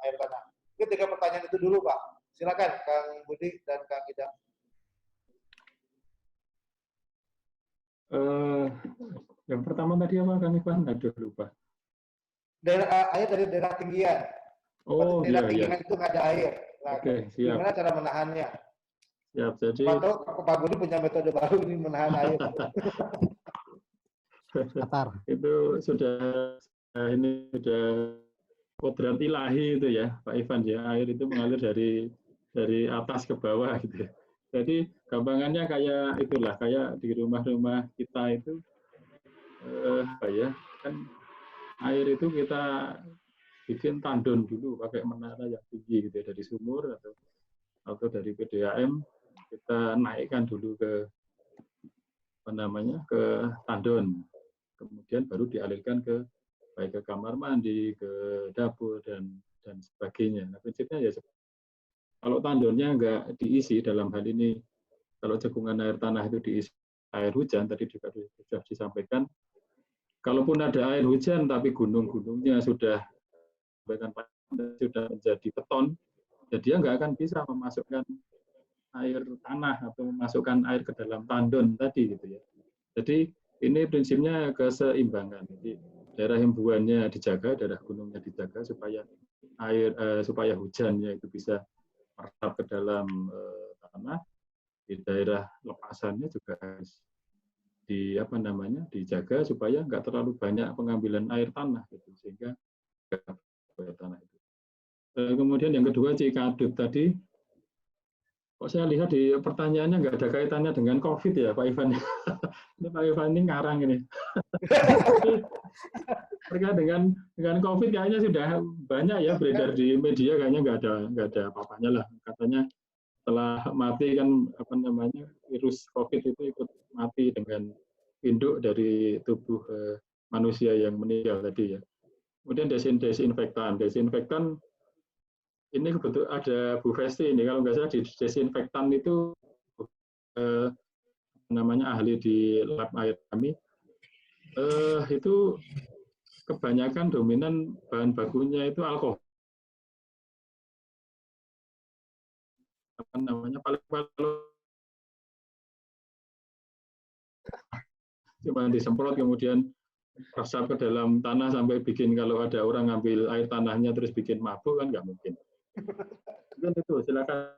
air tanah? Ini 3 pertanyaan itu dulu Pak. Silakan Kang Budi dan Kang Idam. Yang pertama tadi apa Kang Ivan? Aduh lupa. Air dari daerah tinggian. Oh daerah iya tinggian iya. itu nggak ada air. Nah, Oke, siap. gimana cara menahannya? Siap. Jadi Pak Budi punya metode baru ini menahan air. itu sudah ini sudah kodrat ilahi itu ya Pak Ivan ya, air itu mengalir dari atas ke bawah gitu. Jadi gampangannya kayak itulah, kayak di rumah-rumah kita itu apa ya, kan air itu kita bikin tandon dulu pakai menara yang tinggi gitu ya, dari sumur atau dari PDAM kita naikkan dulu ke apa namanya, ke tandon, kemudian baru dialirkan ke baik ke kamar mandi, ke dapur dan sebagainya. Nah prinsipnya ya kalau tandonnya nggak diisi, dalam hal ini kalau cekungan air tanah itu diisi air hujan, tadi juga sudah disampaikan, kalaupun ada air hujan tapi gunung-gunungnya sudah menjadi beton, jadi dia nggak akan bisa memasukkan air tanah atau memasukkan air ke dalam tandon tadi gitu ya. Jadi ini prinsipnya keseimbangan. Jadi daerah himbuannya dijaga, daerah gunungnya dijaga supaya hujannya itu bisa meresap ke dalam tanah. Di daerah lepasannya juga harus dijaga supaya nggak terlalu banyak pengambilan air tanah gitu, sehingga air tanah itu. Kemudian yang kedua Cikadut tadi, kok saya lihat di pertanyaannya nggak ada kaitannya dengan COVID ya Pak Ivan. Ini Pak Ivan ini ngarang ini. Terkait dengan COVID kayaknya sudah banyak ya beredar di media, kayaknya nggak ada apa-apanya lah. Katanya setelah mati kan virus COVID itu ikut mati dengan induk dari tubuh manusia yang meninggal tadi ya. Kemudian desinfektan ini kebetulan ada Bu Festi ini, kalau nggak salah di desinfektan itu ahli di lab air kami, itu kebanyakan dominan bahan bakunya itu alkohol. Cuma disemprot kemudian resap ke dalam tanah sampai bikin, kalau ada orang ngambil air tanahnya terus bikin mabuk kan nggak mungkin. Mungkin itu, silakan.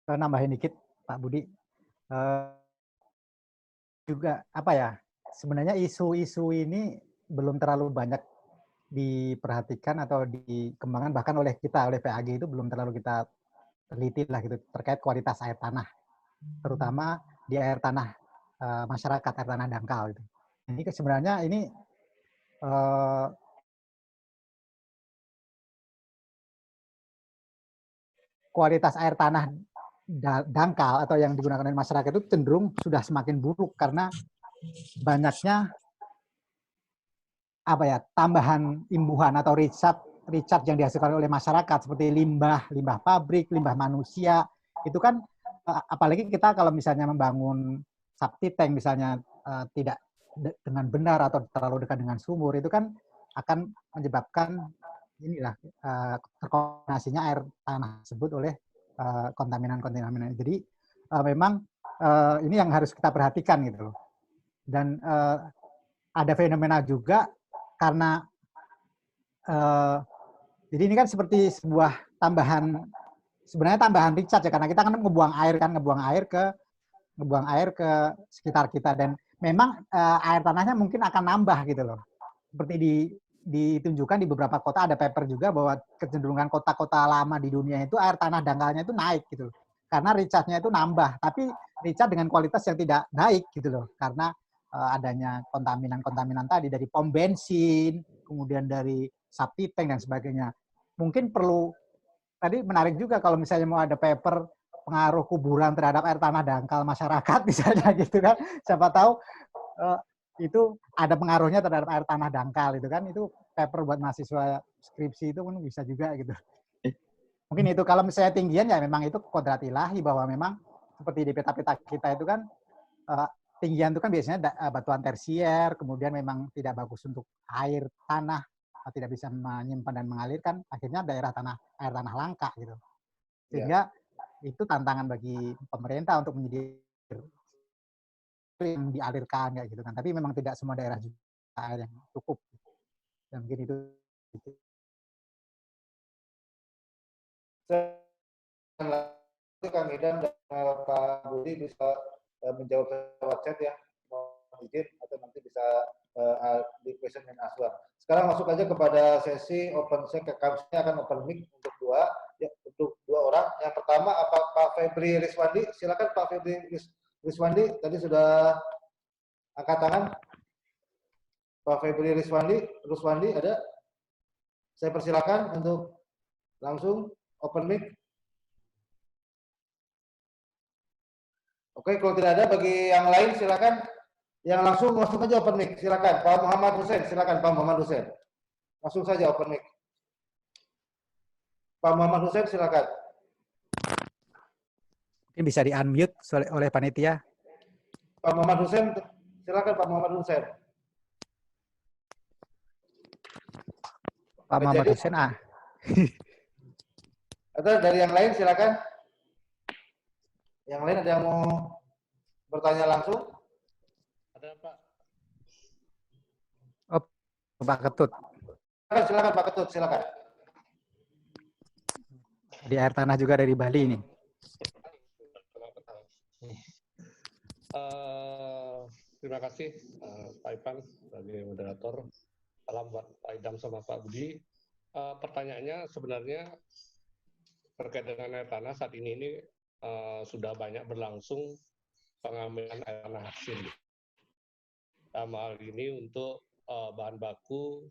Nambahin dikit Pak Budi. Juga apa ya? Sebenarnya isu-isu ini belum terlalu banyak diperhatikan atau dikembangkan, bahkan oleh kita, oleh PAG itu belum terlalu kita teliti lah gitu terkait kualitas air tanah, terutama di air tanah masyarakat, air tanah dangkal gitu. Ini sebenarnya ini kualitas air tanah dangkal atau yang digunakan oleh masyarakat itu cenderung sudah semakin buruk karena banyaknya apa ya, tambahan imbuhan atau recharge yang dihasilkan oleh masyarakat seperti limbah pabrik, limbah manusia. Itu kan apalagi kita kalau misalnya membangun septic tank misalnya tidak dengan benar atau terlalu dekat dengan sumur, itu kan akan menyebabkan inilah terkontaminasinya air tanah tersebut oleh kontaminan-kontaminan. Jadi memang ini yang harus kita perhatikan gitu loh. Dan ada fenomena juga karena jadi ini kan seperti sebuah sebenarnya tambahan recharge ya, karena kita kan ngebuang air ke sekitar kita, dan memang air tanahnya mungkin akan nambah gitu loh. Seperti ditunjukkan di beberapa kota, ada paper juga bahwa kecenderungan kota-kota lama di dunia itu air tanah dangkalnya itu naik gitu loh. Karena recharge-nya itu nambah, tapi recharge dengan kualitas yang tidak naik gitu loh, karena adanya kontaminan-kontaminan tadi dari pom bensin, kemudian dari septic tank dan sebagainya. Mungkin perlu, tadi menarik juga kalau misalnya mau ada paper pengaruh kuburan terhadap air tanah dangkal masyarakat misalnya gitu kan, siapa tahu itu ada pengaruhnya terhadap air tanah dangkal itu kan, itu paper buat mahasiswa skripsi itu pun bisa juga gitu. Mungkin itu kalau misalnya tinggian ya memang itu kodrat ilahi, bahwa memang seperti di peta-peta kita itu kan tinggian itu kan biasanya batuan tersier, kemudian memang tidak bagus untuk air tanah, tidak bisa menyimpan dan mengalirkan, akhirnya air tanah langka gitu. Sehingga itu tantangan bagi pemerintah untuk menyediakan yang dialirkan kayak gitu kan. Tapi memang tidak semua daerah juga air yang cukup. Dan mungkin itu. Kang Idam dan Pak Budi bisa menjawab lewat chat ya, mohon izin, atau nanti bisa di question and answer. Sekarang masuk aja kepada sesi open mic. Kami akan open mic untuk dua orang. Yang pertama Pak Febri Riswandi, silakan Pak Febri Riswandi, tadi sudah angkat tangan. Pak Febri Riswandi ada? Saya persilakan untuk langsung open mic. Oke, kalau tidak ada, bagi yang lain silakan. Yang langsung aja open mic, silakan. Pak Muhammad Hussein, silakan Pak Muhammad Hussein. Langsung saja open mic. Pak Muhammad Hussein, silakan. Ini bisa di-unmute oleh panitia. Pak Muhammad Hussein, silakan Pak Muhammad Hussein. Pak Muhammad Hussein, Atau dari yang lain silakan. Yang lain ada yang mau bertanya langsung? Ada Pak. Oh, Pak Ketut. Silakan Pak Ketut, silakan. Di air tanah juga dari Bali ini. Terima kasih Pak Ipan sebagai moderator. Salam buat Pak Idam sama Pak Budi. Pertanyaannya sebenarnya terkait dengan air tanah saat ini sudah banyak berlangsung pengambilan air tanah hasil. Dalam hal ini untuk bahan baku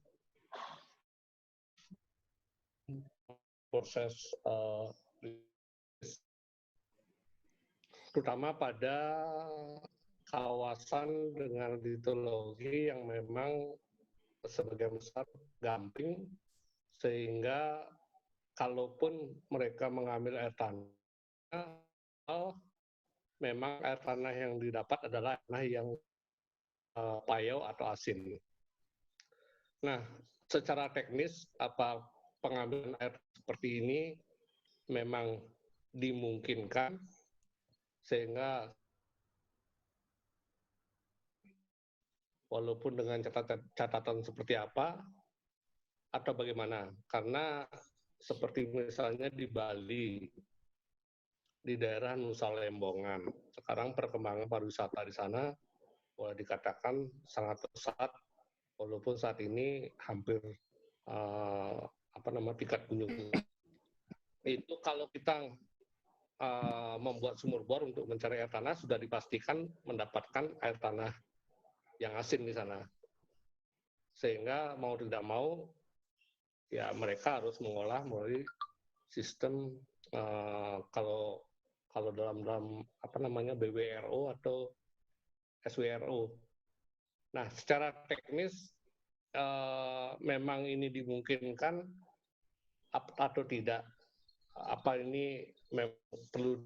proses terutama pada kawasan dengan litologi yang memang sebagian besar gamping, sehingga kalaupun mereka mengambil air tanah, memang air tanah yang didapat adalah tanah yang payau atau asin. Nah, secara teknis, apa pengambilan air seperti ini memang dimungkinkan, sehingga walaupun dengan catatan seperti apa, atau bagaimana? Karena seperti misalnya di Bali, di daerah Nusa Lembongan, sekarang perkembangan pariwisata di sana boleh dikatakan sangat pesat, walaupun saat ini hampir tingkat kunjungan. Itu kalau kita membuat sumur bor untuk mencari air tanah, sudah dipastikan mendapatkan air tanah yang asin di sana. Sehingga mau tidak mau, ya mereka harus mengolah melalui sistem kalau dalam BWRO atau SWRO. Nah, secara teknis memang ini dimungkinkan atau tidak? Apa ini memang perlu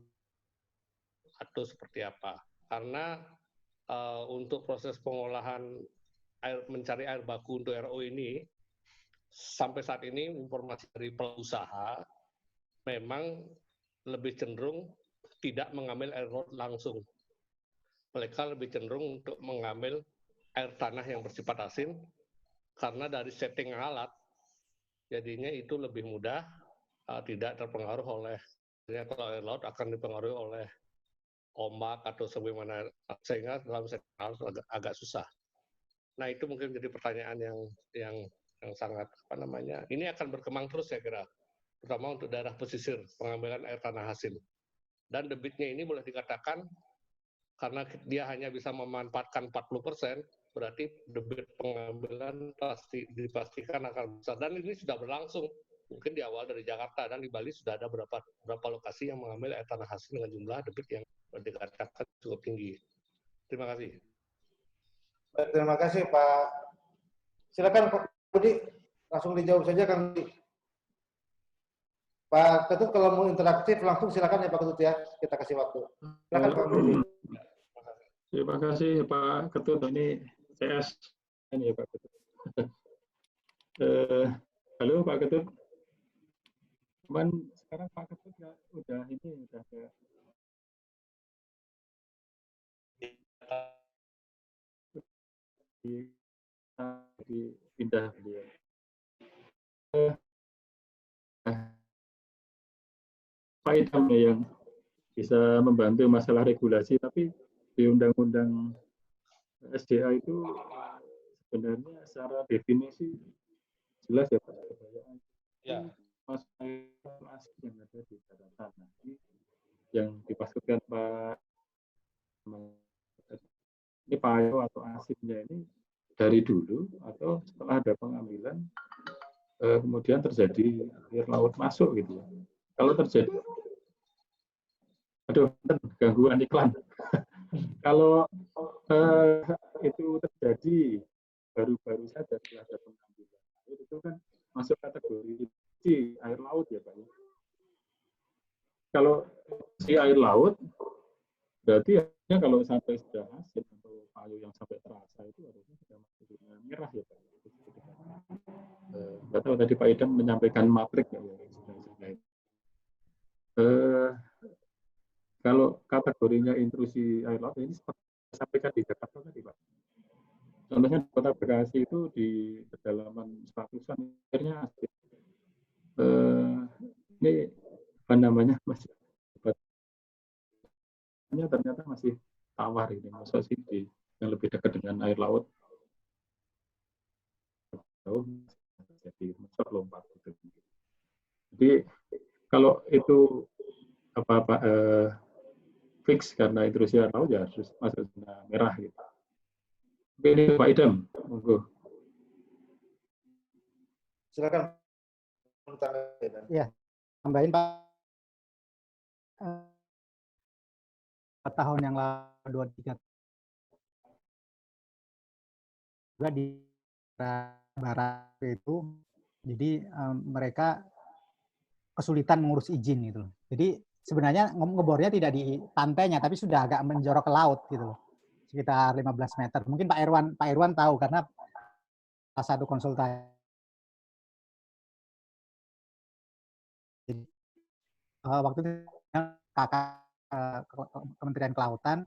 atau seperti apa? Karena untuk proses pengolahan mencari air baku untuk RO ini, sampai saat ini informasi dari pelaku usaha memang lebih cenderung tidak mengambil air laut langsung. Mereka lebih cenderung untuk mengambil air tanah yang bersifat asin, karena dari setting alat, jadinya itu lebih mudah, tidak terpengaruh oleh, kalau air laut akan dipengaruhi oleh ombak atau sebagaimana, sehingga dalam setting alat agak susah. Nah, itu mungkin jadi pertanyaan yang sangat, ini akan berkembang terus saya kira, terutama untuk daerah pesisir, pengambilan air tanah hasil. Dan debitnya ini boleh dikatakan, karena dia hanya bisa memanfaatkan 40%, berarti debit pengambilan dipastikan akan besar. Dan ini sudah berlangsung, mungkin di awal dari Jakarta, dan di Bali sudah ada beberapa lokasi yang mengambil air tanah hasil dengan jumlah debit yang dikatakan cukup tinggi. Terima kasih. Terima kasih Pak. Silakan Pak Budi, langsung dijawab saja Kang Budi. Pak Ketut kalau mau interaktif langsung silakan ya Pak Ketut ya, kita kasih waktu. Silakan Pak Budi. Terima kasih Pak Ketut, ini CS ini ya Pak Ketut. Halo Pak Ketut. Cuman sekarang Pak Ketut udah dipindah beliau. Pak Idam yang bisa membantu masalah regulasi, tapi di Undang-Undang SDA itu sebenarnya secara definisi jelas ya Pak. Ya. Masalah asli yang ada di daratan. Nanti yang dimaksudkan Pak ini payo atau asinnya ini dari dulu atau setelah ada pengambilan kemudian terjadi air laut masuk gitu ya. Kalau terjadi, aduh, gangguan iklan. Kalau itu terjadi baru-baru saja setelah ada pengambilan air, itu kan masuk kategori si air laut ya Pak. Kalau si air laut, berarti ya kalau sampai sudah hasil atau payu yang sampai terasa itu harusnya sudah masuk zona merah ya Pak. Nggak tahu tadi Pak Idam menyampaikan matrik ya. Kalau kategorinya intrusi air laut ini seperti disampaikan di Jakarta tadi Pak. Contohnya di Kota Bekasi itu di kedalaman 100-an airnya asin. Ini apa namanya masih ternyata masih tawar ini, masa sih yang lebih dekat dengan air laut jauh jadi masuk lompat gitu. Jadi kalau itu fix karena intrusi air laut ya harus masuk zona merah gitu. Oke, ini Pak Idam, monggo. Silakan. Ya, tambahin Pak. 4 tahun yang lalu, 2-3 juga di barat itu, jadi mereka kesulitan mengurus izin gitu loh. Jadi sebenarnya ngebornya tidak di pantainya, tapi sudah agak menjorok ke laut gitu loh, sekitar 15 meter. Mungkin Pak Irwan tahu karena salah satu konsultan. Waktu itu kakak Kementerian Kelautan